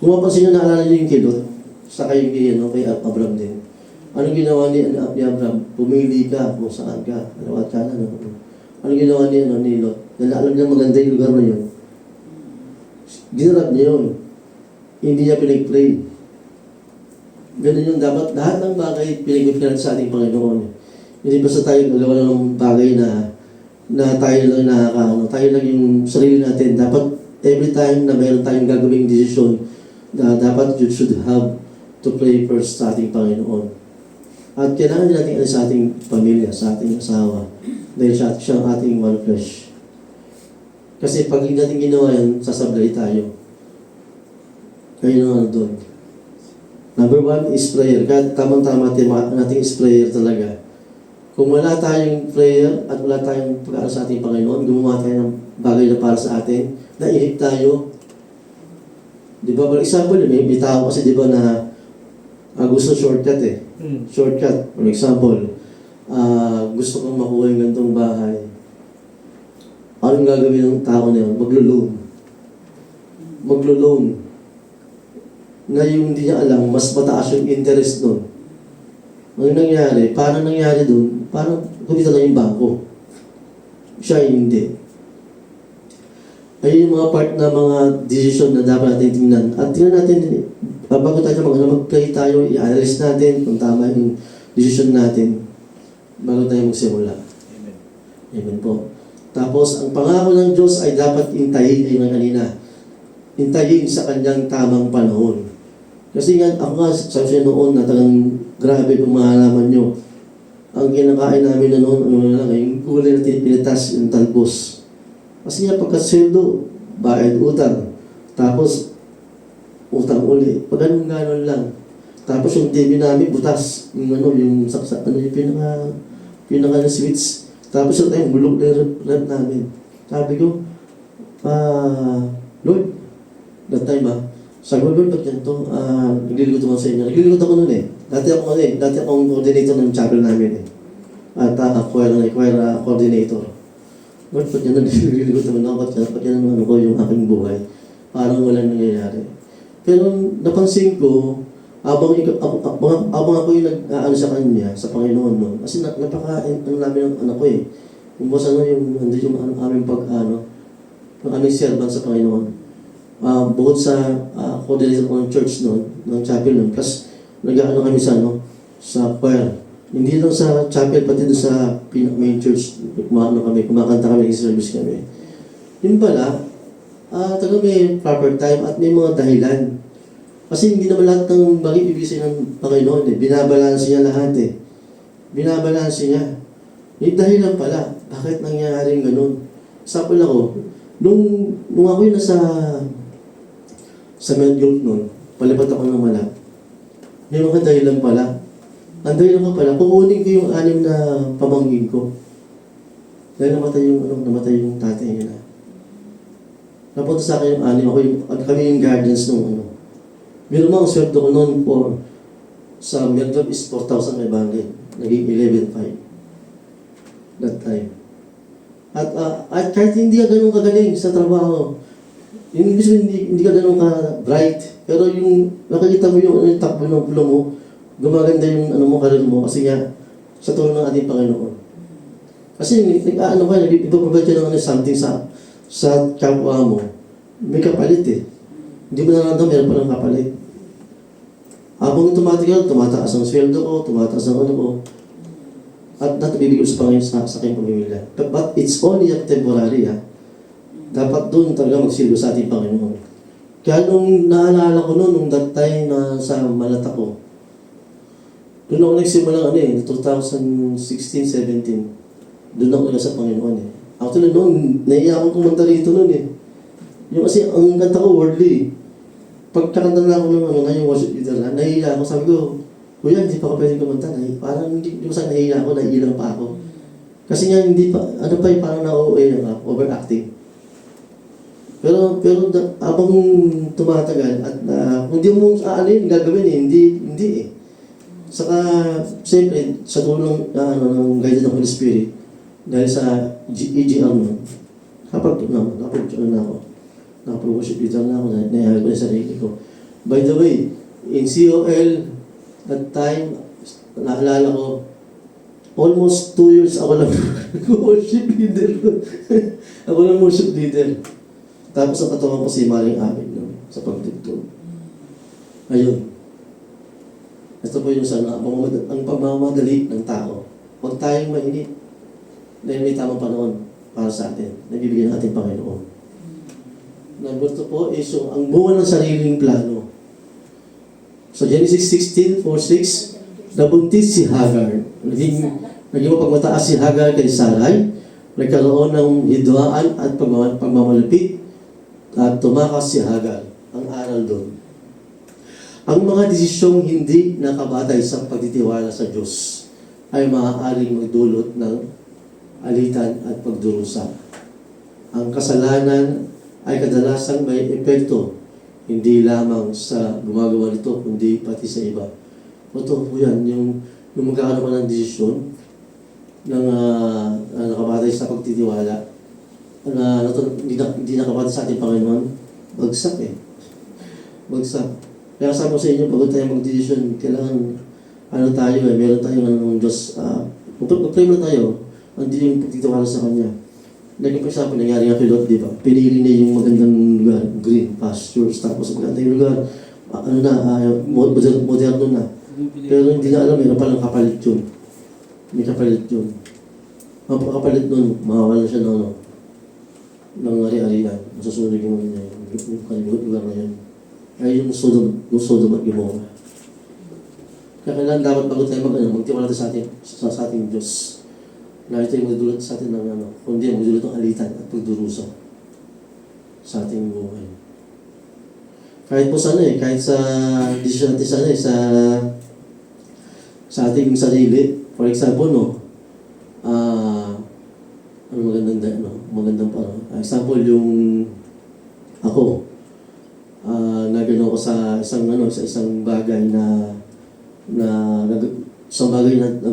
Kung mapansin nyo, naalala nyo yung kilot, sa kayo kay Abraham din. Anong ginawa ni Abraham? Pumili ka kung saan ka. Alawat ka na. Anong ginawa ni Lot? Dahil alam niya maganda yung lugar na yun. Ginarap niya yun. Hindi niya pinag-pray. Ganun yung dapat. Lahat ng bagay pinag-pray sa ating Panginoon. Hindi basta tayo gagawa ng bagay na tayo lang nakakaano. Tayo lang yung sarili natin. Dapat every time na mayroon tayong gagawing desisyon, na dapat you should have to pray first sa ating Panginoon. At kailangan din natin sa ating pamilya, sa ating asawa. Dahil siya ang ating one flesh. Kasi pag hindi natin ginawa yan, sasablay tayo. Kaya naman doon. Number 1 is prayer. Kahit tamang-tama natin is prayer talaga. Kung wala tayong prayer at wala tayong pag-aaral sa ating Panginoon, gumawa tayo ng bagay na para sa atin, nainip tayo. Di ba? For example, may tao kasi di ba na gusto shortcut Shortcut. For example, gusto kong makuha yung ganitong bahay. Anong gagawin ng tao na yun? Maglo-loan. Na yung hindi niya alam, mas mataas yung interest doon. Ang nangyari, paano nangyari doon? Parang kumita lang yung bangko. Siya hindi. Ayun yung mga part na mga decision na dapat natin tingnan. At tingnan natin, bago tayo mag-play tayo, i-analyze natin kung tama yung decision natin bago tayo magsimula. Amen. Amen po. Tapos, ang pangako ng Diyos ay dapat intayin, ayun nga kanina. Intayin sa kanyang tamang panahon. Kasi nga, ako nga, sabi noon, na talagang grabe kung mahalaman nyo. Ang kinakain namin na noon, yung kulay na pinitas, yung talbos. Kasi nga pagkasweldo, bayad utang. Tapos, utang uli. Pag ganun lang. Tapos yung TV namin, butas. Yung saksak, yung pinaka na switch. Tapos yung tayong bulok na yung rep namin. Sabi ko, Lord, that time sabi ko, Lord, ba't yan to? Nagliligot ako sa inyo. Nagliligot ako nun Dati akong coordinator ng chapel namin At choir coordinator. Lord, ba't yan nagliligot naman ako? Ba't yan naman ako yung aking buhay? Parang walang nangyayari. Pero napansin ko, abang ako yung nag-aano sa kanya, sa Panginoon noon. Kasi napaka-ano namin ang anak ko Kung basta yung aming yung aming servant sa Panginoon. Bukod sa coordinator ko ng church noon, ng chapel noon, plus nag-aano kami sa choir. Hindi lang sa chapel, pati doon sa main church, kumakanta kami, service kami. Yun pala, talaga may proper time at may mga dahilan. Kasi hindi naman lahat ng bagay ibigay ng Panginoon Binabalanse niya lahat Binabalanse niya. May dahilan pala. Bakit nangyayaring ganun? Example ako, nung ako yung nasa Medjugorje noon, palipat ako ng Malab. May mga dahilan pala. Ang dahilan ko pala, kukunin ko yung 6 na pamangkin ko. Dahil namatay yung tatay niya Napunta sa akin yung 6, kami yung guardians nung Meron mga sweldo ko noon sa Medjugorje is 4,500. Naging 11,500 that time. At kahit hindi ka ganun kagaling sa trabaho, hindi ka ganun ka-bright, pero yung nakikita mo yung takbo ng pulo mo, gumaganda yung karir mo kasi nga sa tulong ng ating Panginoon. Kasi ipaprovide ka ng something sa kapwa mo, may kapalit Hindi mo na lang meron pa ng kapalit. Habang tumatagal, tumataas ang sweldo ko, tumataas ang ano ko. At natibibigay ko sa Panginoon sa aking pamilya. But it's only a temporary, ha? Dapat doon talaga magsilbi sa ating Panginoon. Kaya nung naalala ko noon, nung that time na sa Malata ko, doon ako nagsimula 2016-17. Doon ako sa Panginoon eh. Actually noon, naiya akong kumanta rito noon eh. Yung kasi ang kanta ko worldly. Pagkakanta na ako ng yung worship leader na, naiya ako, sabi ko, Kuya, hindi pa ako pwedeng kumanta. Parang hindi ko saan naiya ako, naiilang pa ako. Kasi nga hindi pa, parang na-OA na ako, overacting. Pero habang tumatagal at kung di mo yun, gagawin eh, hindi eh. Saka, siyempre, sa tulong ng guidance ng Holy Spirit, dahil sa EGR mo, nakapag-worship leader na ako, naihagal ko na sarili ko. By the way, in COL, that time, naalala ko, almost 2 years ako lang worship leader. Ako lang worship leader. Tapos ang katawan ko si Maring Amin sa pagtugtog. Ayun. Ito po yung sana, ang pagmamadali ng tao. Huwag tayong mainit. Dahil may tamang panahon para sa atin. Nabibigyan ng ating Panginoon. Number 2 po is yung ang bunga ng sariling plano. So Genesis 16:4-6, nabuntis si Hagar. Naging mapagmataas si Hagar kay Sarai. Nagkaroon ng hidwaan at pagmamalupit at tumakas si Hagar. Ang aral doon. Ang mga desisyong hindi nakabatay sa pagtitiwala sa Diyos ay maaaring magdulot ng alitan at pagdurusa. Ang kasalanan ay kadalasang may epekto hindi lamang sa gumagawa nito, kundi pati sa iba. Ito po yan, yung magkakaroon ka ng desisyon ng nakabatay sa pagtitiwala na hindi nakabatay sa ating Panginoon, bagsak eh. Bagsak. Kaya sabi ko sa inyo, bago tayo mag-desisyon, kailangan tayo eh, meron tayong ng Diyos. Mag-pray mo tayo, hindi yung pagtitiwala sa Kanya. Naging example, nangyari nga kay Lot, di ba? Pinili niya yung magandang lugar, green pastures, tapos magandang lugar, moderno na. Pero hindi na alam, meron palang kapalit yun. May kapalit yun. Ang kapalit nun, mawawala siya ng ari-arian. Masusunod yung lugar na yun. Ay yung Sodom at Gomorrah. Kaya kailangan dapat bago tayo magtiwala sa ating Diyos. Na ito yung magdulot sa atin ng kundi magdulot ng alitan at pagdurusa sa ating buhay. Kahit po kahit sa desisyon natin sa ating sarili. For example, magandang example yung ako, nagano ko sa isang bagay na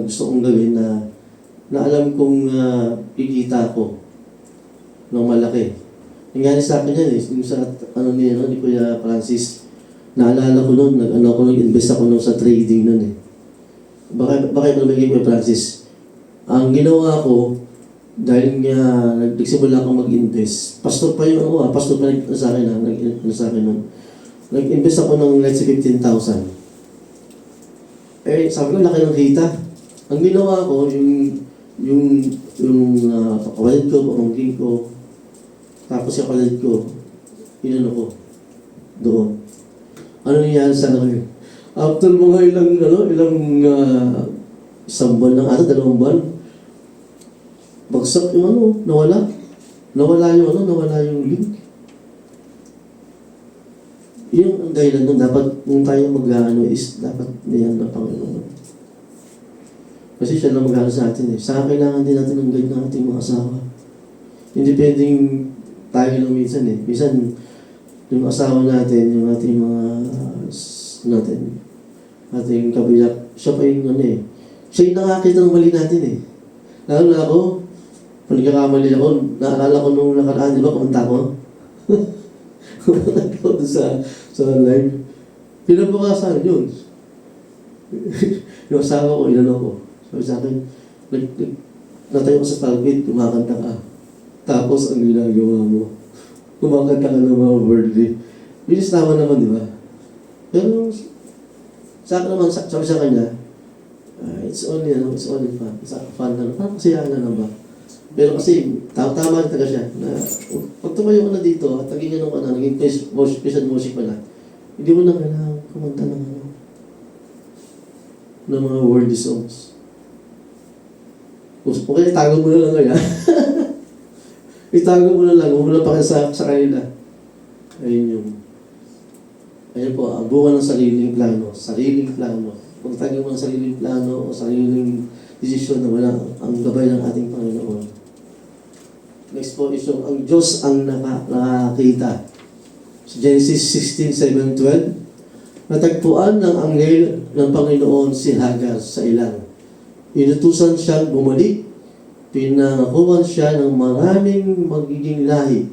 gusto kong gawin na alam kong kikita ko ng malaki. Nangyari sa akin yan yung sa ni Kuya Francis. Naalala ko noon, nag-invest ako sa trading noon eh. Bakit ko nabigay Kuya Francis? Ang ginawa ko, dahil nga nagsimula akong mag-invest, pastor pa sa akin noon. Nag-invest ako ng let's say 15,000. Sabi ko, laki ng kita. Ang ginawa ko, yung kapatid ko, pamangkin ko, tapos yung kapatid ko, inano ko, doon. Ano nangyari sa akin? After mga isang buwan lang ata, 2 buwan, bagsak yung nawala. Nawala yung link. Yung ang dahilan nun, dapat kung tayo is dapat niyan ng Panginoon. Kasi siya lang mag-aaral sa atin eh. Saka kailangan din natin ng guide ng ating mga asawa. Hindi pwedeng tayo lang minsan eh. Minsan, yung asawa natin, yung ating mga ating kabiyak, siya pa yung siya yung nakakita ng mali natin eh. Lalo na ako, pag nagkakamali ako, naalala ko nung nakaraan, di ba, kumanta ko? Kumanta ko sa live. Pinabukasan yun. Yung asawa ko, inano ko. Sabi sa akin, natayo ko sa pulpit, kumakanta ka. Tapos ang ginagawa mo, kumakanta ka ng mga worldly. Bilis naman, di ba? Pero Sa akin naman, sabi sa kanya, it's only fun. It's fun na, parang kasiyahan na ba? Pero kasi, tama talaga siya, na pag tumayo ka na dito, at naging ano ka na, naging special music pala, hindi mo na kailangan kumanta ng mga worldly songs. Okay, tago mo na lang kaya. Itago mo na lang, huwag mo na sa kanila. Ayun po, ang bunga ng sariling plano. Kung tayo mo ng sariling plano o sariling desisyon na wala ang gabay ng ating Panginoon. Next po is yung, ang Diyos ang nakakita. Sa Genesis 16:7-12, natagpuan ng anghel ng Panginoon si Hagar sa ilang. Inutusan siyang bumalik, pinangakuan siya ng maraming magiging lahi.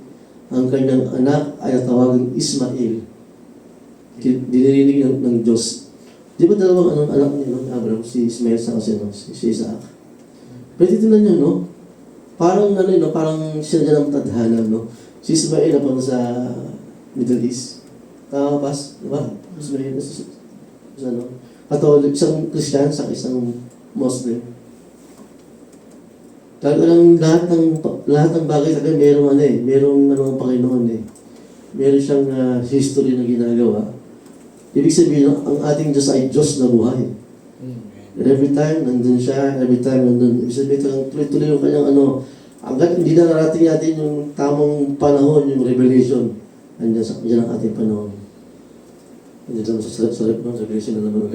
Ang kanyang anak ay tawagin Ismael. Dinirinig ng Diyos. Di ba dalawang anak niya, no? Abraham, si Ismael sa kasi, no? Si Isaac. Pwede ito na niyo, no? Parang parang sila dyan ang tadhana, no? Si Ismael na pang sa Middle East. Tama ba? Diba? Ismael na sa Katolik, isang Christian, sa isang Muslim. Talagang lahat ng bagay talaga merong ang Panginoon eh. Meron siyang history na ginagawa. Ibig sabihin, ang ating Diyos ay Diyos na buhay. Every time, nandun siya, every time, nandun. Ibig sabihin, tuloy-tuloy yung kanyang hanggat hindi na narating natin yung tamang panahon, yung revelation. Andiyan ang ating panahon. Andiyan sa revelation na naman.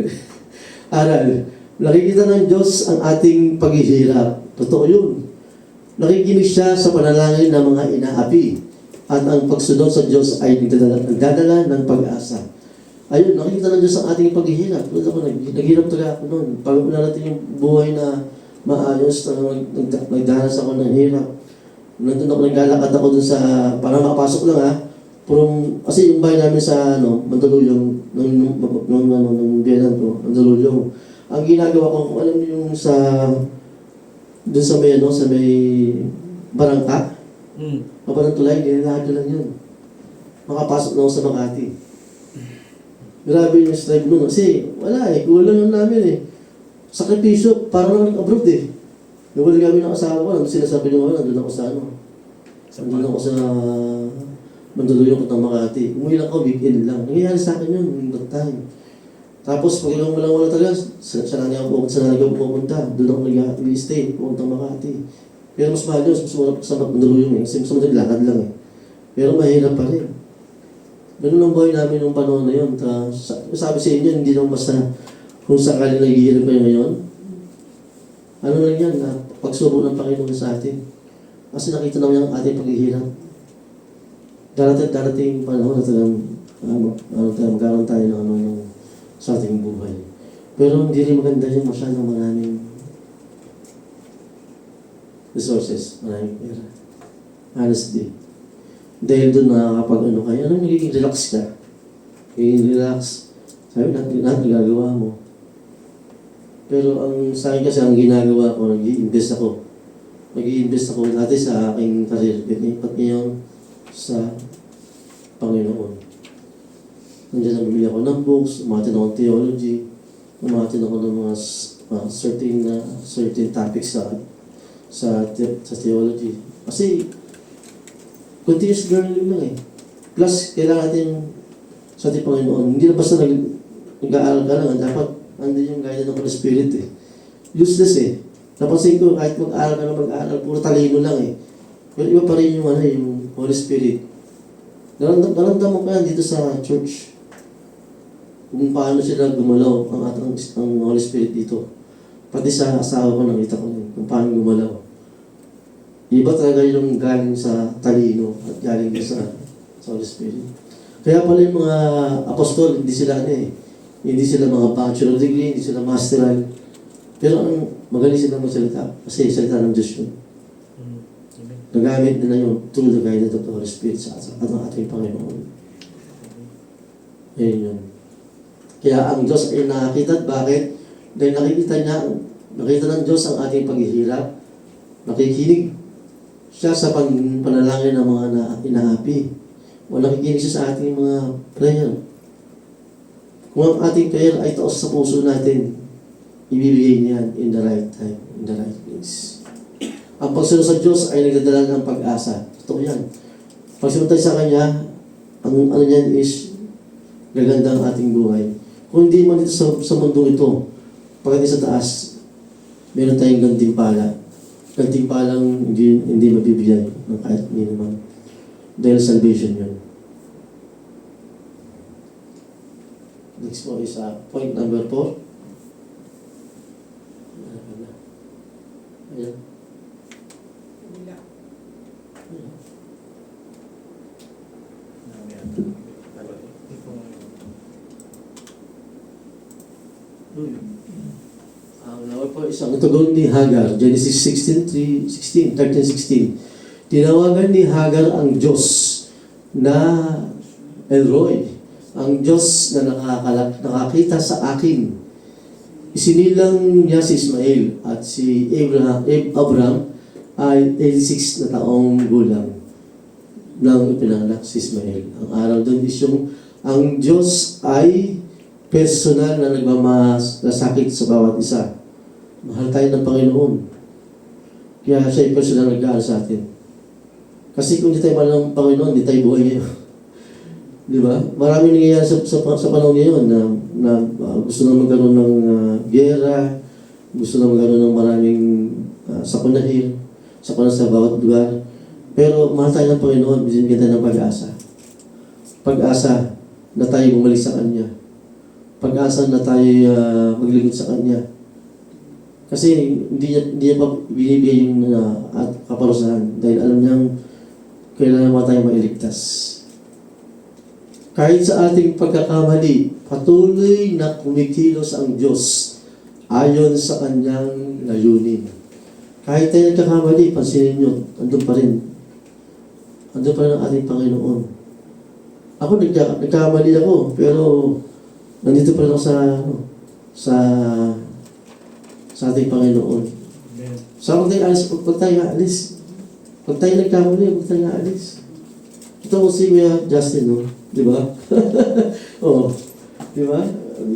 Aral, nakikita ng Diyos ang ating paghihirap. Totoo yun. Nakikinig siya sa panalangin ng mga inaapi. At ang pagsunod sa Diyos ay nagdadala ng pag-asa. Ayun, nakikita ng Diyos ang ating paghihirap. Naghirap talaga ako noon. Pag natin yung buhay na maayos, nagdanas ako ng hirap. Nandun ako, naglalakad ako dun sa, parang makapasok lang kasi yung bahay namin sa Mandaluyong, nung biyanan ko, Mandaluyong. Ang ginagawa ko, kung alam niyo yung dun sa may barangka, Kapalang tulay, nilalado lang yun. Makapasok na ako sa Makati. Grabe yung strive nun. Kasi wala kulang lang namin eh. Sakripisyo, parang lang abroad eh. Nabalik kami ng asawa ko, sinasabi nyo nandun ako sa nandun ako sa Mandaluyong at Makati. Umuwi lang ako, weekend lang. Nangyayari sa akin yun, that time. Tapos pag ilang wala talaga, sa nanay ako pumunta. Doon ako nag-stay, pumunta Makati. Pero mas mahal yun, mas mura sa Mandaluyong eh. Kasi mas madali lakad lang eh. Pero mahirap pa rin. Ganun ang buhay namin nung panahon na yun. Sabi sa inyo, hindi naman basta kung sakali naghihirap kayo ngayon. Ano lang yan, pagsubok ng Panginoon sa atin. Kasi nakita naman ang ating paghihirap. Darating panahon na magkaroon tayo ng sa ating buhay. Pero hindi rin maganda yung masyadong maraming resources, maraming pera. Honestly. Dahil doon nakakapag kayo, nagiging relax ka. Nagiging relax. Sabi natin, nagagawa mo. Pero ang sa akin kasi, ang ginagawa ko, nag-i-invest ako. Nag-i-invest ako dati sa aking career. At ngayon, sa Panginoon. Nandiyan na bumili ako ng books, umatin ako ng theology, umatin ako ng mga certain topics sa theology. Kasi, continuous learning lang eh. Plus, kailangan natin sa ating Panginoon. Hindi na basta nag-aaral ka lang. Dapat, andun yung guidance ng Holy Spirit eh. Useless eh. Napansin ko, kahit mag-aaral ka na mag-aaral, puro talino lang eh. Pero iba pa rin yung Holy Spirit. Naramdaman ko yan dito sa church. Kung paano sila gumalaw ang Holy Spirit dito. Pati sa asawa ko, nakita ko yun, kung paano gumalaw. Iba talaga yung galing sa talino at galing sa Holy Spirit. Kaya pala yung mga apostol, hindi sila hindi sila mga bachelor degree, hindi sila masteral. Pero magaling silang magsalita kasi salita ng Diyos yun. Nagamit nila yung through the guidance of the Holy Spirit sa ating Panginoon. Ayun yun. Kaya ang Diyos ay nakakita. Bakit? Dahil nakita ng Diyos ang ating paghihirap. Nakikinig siya sa panalangin ng mga inaapi. O nakikinig siya sa ating mga prayer. Kung ang ating prayer ay taos sa puso natin, ibibigay niya yan in the right time, in the right place. Ang pagsunod sa Diyos ay nagdadala ng pag-asa. Totoo yan. Pagsunod tayo sa Kanya, ang ano niyan is gaganda ang ating buhay. Kung hindi man dito sa mundo ito, pagdating sa taas, meron tayong gantimpala. Gantimpalang hindi mabibigay ng kahit minimum. Dahil salvation yun. Next po is point number 4. Ayan. Wala. Ang nawal po isang tugon ni Hagar, Genesis 13:16. Tinawagan ni Hagar ang Diyos na Elroy, ang Diyos na nakakita sa akin. Isinilang niya si Ismael at si Abraham ay 86 na taong gulang nang ipinanganak si Ismael. Ang araw doon is yung ang Diyos ay personal na nagmamasakit sa bawat isa. Mahal tayo ng Panginoon. Kaya siya ay personal na nag-aaral sa atin. Kasi kung hindi tayo mahal ng Panginoon, hindi tayo buhay ngayon. Di ba? Maraming nangyayari sa panahon ngayon na gusto na magkaroon ng gera, gusto na magkaroon ng maraming sakunahir, sakuna sa bawat lugar. Pero mahal tayo ng Panginoon, binigyan tayo ng pag-asa. Pag-asa na tayo bumalik sa Kanya. Pag-asa na tayo maglingkod sa Kanya. Kasi hindi niya pa binibigay yung kaparusahan dahil alam niyang kailangan mo tayo mailigtas. Kahit sa ating pagkakamali, patuloy na kumikilos ang Diyos ayon sa Kanyang layunin. Kahit tayo nagkakamali, pansinin nyo, andun pa rin. Andun pa rin ang ating Panginoon. Ako, nagkakamali ako, pero nandito pa rin ako sa ating Panginoon. So, pag tayo aalis, pag tayo nagkamali, pag tayo aalis. Ito mo si Kuya Justin, no? Di ba? Oo. Di ba?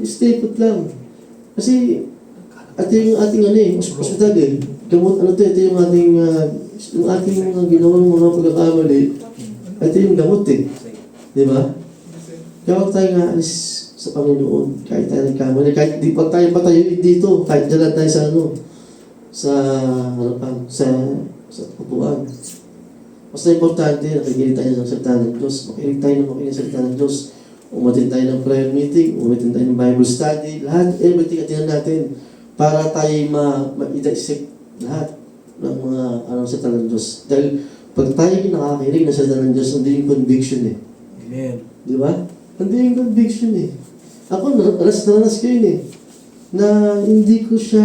Stay put lang. Kasi, ito yung ating hospital eh. Gamot, ito yung ating ginawang mga pagkakamali. Ito yung gamot eh. Di ba? Kaya huwag tayo nga alis sa Panginoon. Kahit tayo nagkamali. Kahit di pa tayo patayo dito. Kahit dyan tayo sa harapan, sa upuan. Basta importante, nakikinig tayo ng salita ng Diyos. Makinig tayo ng salita ng Diyos. Umatin tayo ng prayer meeting, umatin tayo ng Bible study. Lahat, everything atinan natin para tayo ma-dissect lahat ng mga salita ng Diyos. Dahil pag tayo nakakinig ng salita ng Diyos, hindi yung conviction eh. Amen. Di ba? Hindi yung conviction eh. Ako, naras ko yun eh. Na hindi ko siya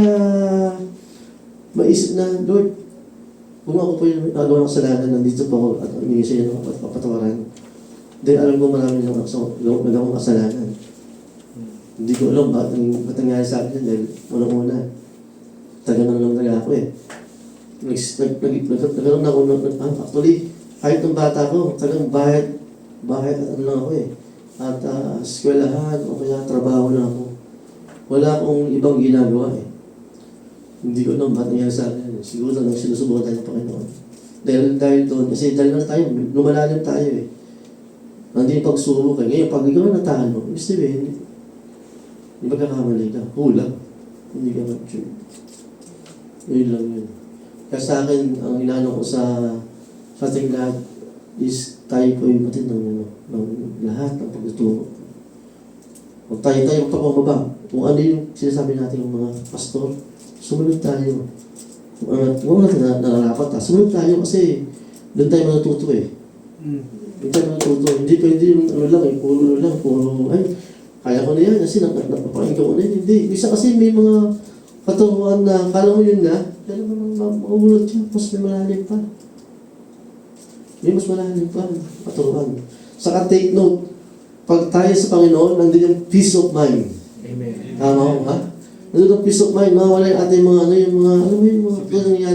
maisip na, Lord, kung ako po yung nagawa ng kasalanan, nandito po ako at humingi sa iyo ng papatawaran. Dahil alam ko marami nagawang kasalanan. Hindi ko alam ba't nangyari sa akin dahil unang-una. Taga na lang talaga ako eh. Nagkaroon ako actually, kahit ng bata ko, talagang bahay at ano lang ako eh. At eskwelahan o kaya trabaho na ako. Wala akong ibang ginagawa eh. Hindi ko alam ba't nangyari sa akin. Siguro nang sinusubukan tayo ng Panginoon. Dahil doon, kasi dahil lang tayo, lumalalim tayo eh. Hindi yung pagsubok eh. Ngayon, pag ikaw natalo, ibig sabihin, hindi magkakamali ka. Kulang. Hindi ka mature. Yun lang yun. Kaya sa akin, ang inano ko sa ating lahat is tayo po yung pati ng lahat ng pagtuturo. Huwag tayo magpapababa. Kung ano yung sinasabi natin ng mga pastor, sumunod tayo. Huwag natin nararapat ha. Sumunod tayo kasi doon tayo matututo eh. Doon tayo matututo. Hindi pwede yung puro ay, kaya ko na yan kasi napapakain ko na yan. Hindi. Bisa kasi may mga katuruan na kala mo yun na, pero magulat siya. Mas may malalim pa. May mas malalim pa. Katuruan. Saka take note, pag tayo sa Panginoon, nandun yung peace of mind. Amen. Tama ko ha? Nandun ang peace of mind, mawala yung ating mga, yung mga tulad ni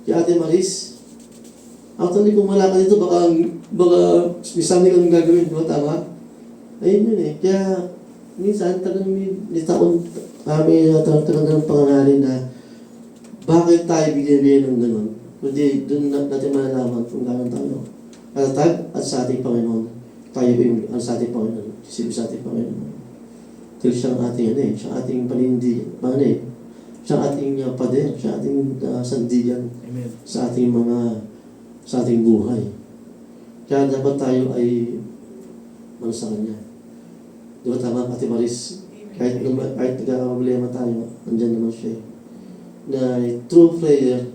Ate Maris. Actually, kung wala ka dito, baka may something kang gagawin, di ba? Tama? Ayun yun eh. Kaya, minsan talagang may taon kami talagang pangangarin na bakit tayo binibigyan ng ganun. Kundi doon natin malalaman kung gano'n tayo katatag at sa ating Panginoon. Tayo yung sa ating Panginoon. Sino sa ating Panginoon. Dahil siya ang ating siya ating panindi, siya ating pader, siya ating sandigan sa ating sa ating buhay. Kaya dapat tayo ay sa Kanya. Di ba tama, Ate Maris? Kahit nagkakaproblema tayo, andyan naman siya. Na true prayer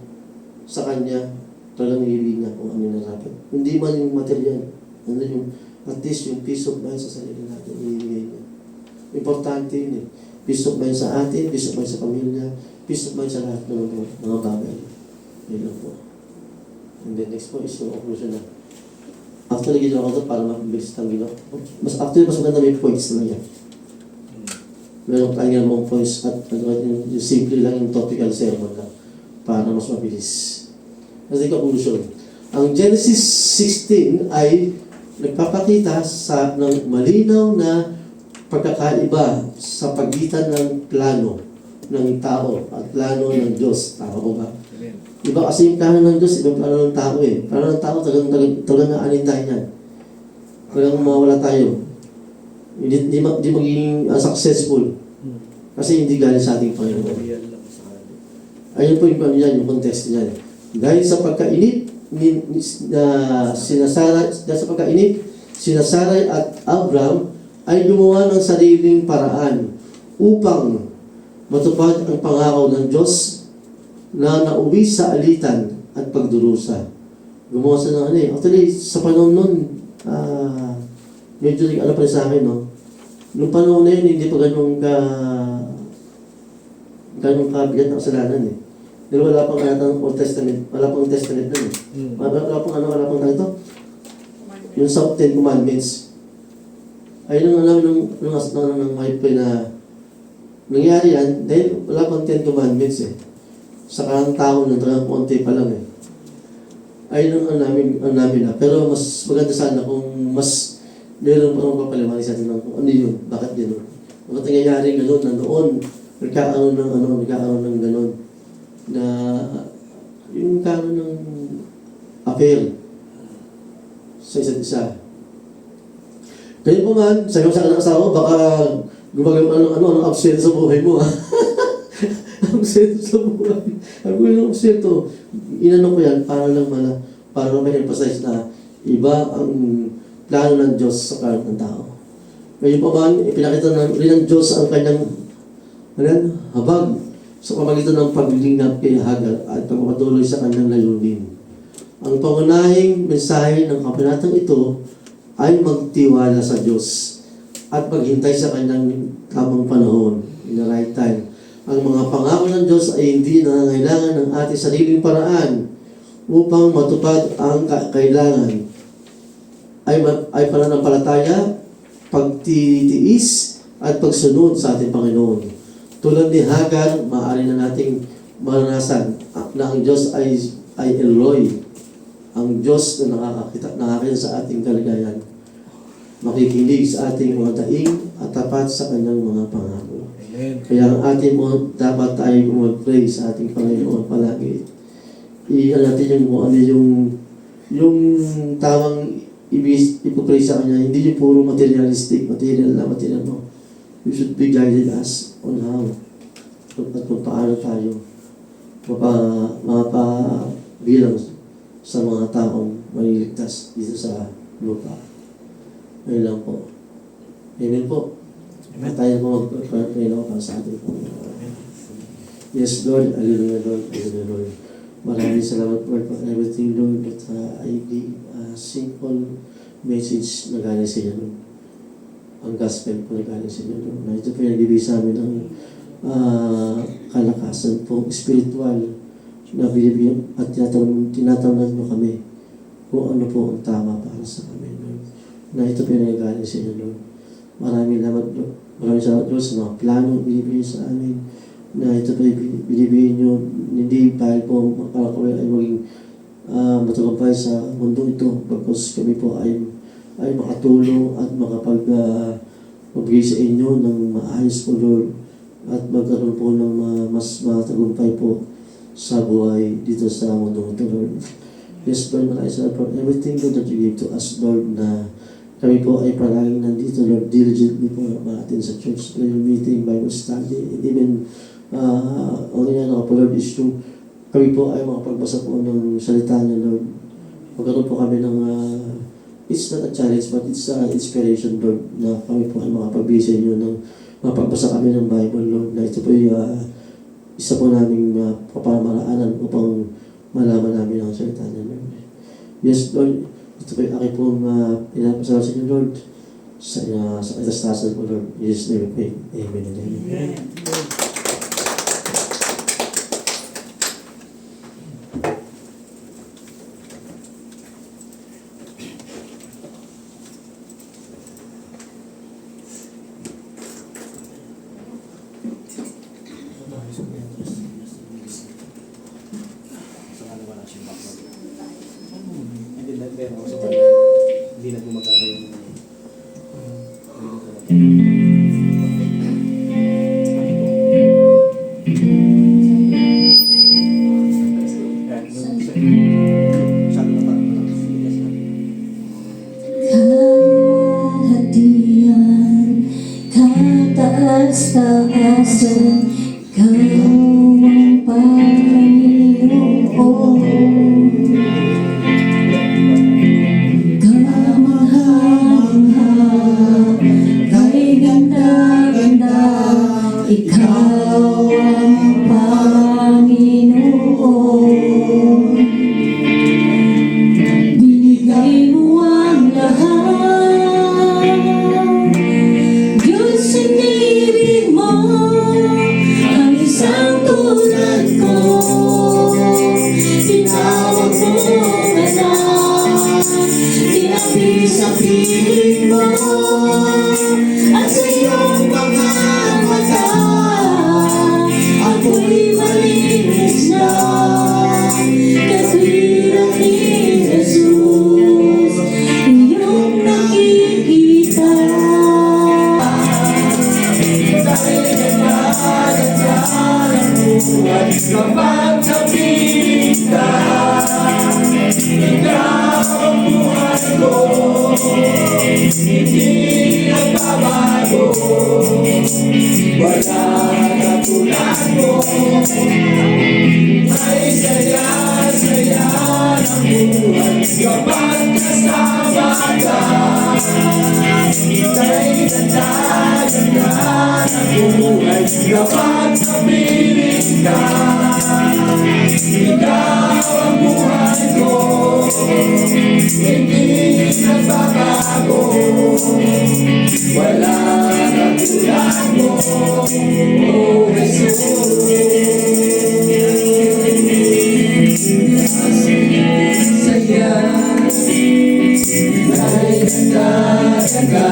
sa Kanya, talagang ibig na kung ano narapit. Hindi man yung material, ano yung, at least yung peace of mind sa sarili natin, ibigay niya. Importante yun eh. Peace of mind sa atin, peace of mind sa pamilya, peace of mind sa lahat ng mga bagay. Yun lang po. And then next po is yung conclusion na. Actually, ginawa ko ito para mabilis ng ginawa. Mas maganda may points na yan. Meron tayo nga mga points at yung simple lang yung topical sermon lang para mas mabilis. Kasi conclusion. Ang Genesis 16 ay nagpapakita ng malinaw na pagkakaiba sa pagitan ng plano ng tao at plano ng Diyos. Tama ko ba? Iba kasi yung plano ng Diyos, ibang plano ng tao eh. Plano ng tao, talagang naanin tayo yan. Talagang mawala tayo. Hindi magiging successful. Kasi hindi galing sa ating Panginoon. Ayun po yung context niya. Dahil sa pagkainip, sina Sarai at Abraham ay gumawa ng sariling paraan upang matupad ang pangako ng Diyos na nauwi sa alitan at pagdurusa. Gumawa sa ng Actually, sa panahon nun, medyo pa sa akin, no? Noong panahon na yun, hindi pa ganun kabigat na kasalanan eh. Dahil wala pang Old Testament, wala pang Testament nun eh. Wala pang ito? Yung sa Ten Commandments. Ayun ang alam ng wife na nangyari yan dahil wala pang Ten Commandments eh. Sa kanang tao na talagang konti pa lang eh. Ayun ang namin na. Pero mas maganda sana kung mas meron pa nang papaliwanag sa atin kung ano yun, bakit gano'n. Bakit nangyayari gano'n na noon, nagkakaroon ng gano'n na yung karoon ng affair sa isa't isa. Kaya po man, sabi ko sa asawa, baka gumagawa ng absent sa buhay mo ha. Absent sa buhay. Sabi ko yung absent to, inano ko yan para may emphasize na iba ang plano ng Diyos sa karat ng tao. Ngayon pa man, ipinakita rin ng Diyos ang kanyang habag sa pamagitan ng paglingap kay Hagar at pagpapatuloy sa kanyang layunin. Ang pangunahing mensahe ng kabanatang ito ay magtiwala sa Diyos at maghintay sa kanyang tamang panahon, in the right time. Ang mga pangako ng Diyos ay hindi nangangailangan ng ating sariling paraan upang matupad ang kailangan. Ay pananampalataya, pagtitiis, at pagsunod sa ating Panginoon. Tulad ni Hagar, maaari na nating maranasan na ang Diyos ay Elroy, ang Diyos na nakakita sa ating kaligayan. Makikinig sa ating mga daing at tapat sa kanyang mga pangako. Kaya ang ating dapat tayo mag-pray sa ating Panginoon palagi. Iyan natin yung tamang ipupray sa Kanya, hindi yung puro materialistic, material mo. You should be guided us on how at kung paano tayo mapabilang sa mga taong maliligtas dito sa lupa. Ayun lang po. Amen po. Amen. Tayo po mag-pray na para sa ating Panginoon. Yes, Lord. Hallelujah, Lord. Hallelujah, Lord. Maraming salamat, Lord, for everything, Lord, that I give a simple message na galing sa inyo, Lord. Ang gospel po na galing sa inyo, Lord. Na ito po yung nagbibigay sa amin ng kalakasan po, spiritual, na binibigyan at tinatanong nyo kami kung ano po ang tama para sa kami, Lord. Na ito po yung galing sa inyo, Lord. Maraming salamat, Lord. Maraming salamat, Lord, sa mga plano binibigyan sa amin, na ito po binibigyan nyo, hindi dahil po para kami ay maging matagumpay sa mundo ito, pagkos kami po ay makatulong at magbigay sa inyo ng maayos po, Lord, at magkaroon po ng mas matagumpay po sa buhay dito sa mundo ito, Lord. Yes, Lord, maraming salamat for everything, Lord, that you give to us, Lord, na kami po ay palaging nandito, Lord, diligently po natin sa church, prayer meeting, Bible study, and even only na po, Lord, is to kami po ay makapagbasa po ng salita niya, Lord. Magkaroon po kami ng it's not a challenge, but it's an inspiration, Lord, na kami po ay makapagbigay sa inyo ng mapagbasa kami ng Bible, Lord, na ito po ay isa po naming papamaraanan upang malaman namin ang salita niya, Lord. Yes, Lord, ito po ay aking pong pinapasalamat sa inyo, Lord, sa katastasan po, Lord. In Jesus' name we pray. Amen and amen. Hindi na gumagana yung Kalwalhatian, kataas-taasan, ikaw ang Panginoon. Kamangha-mangha, kay ganda-ganda, ikaw ang Panginoon. Binigay mo ang lahat, Diyos, inibig mo ang isang tulad ko. Tinawag mo anak, tinabi sa piling mo, at sa iyong mga mata ako'y malinis na. Katwiran ni Jesus, iyong nakikita. Dahil ganda-ganda ng buhay, kapag napiling ka, ikaw ang buhay ko, hindi nagbabago. Wala katulad mo, ay saya-saya ng buhay kapag kasama ka. Ay ganda-ganda ng buhay kapag napiling ka. Ikaw ang buhay ko, hindi nagbabago. Wala katulad mo, oh Jesus. Saya, ay ganda-ganda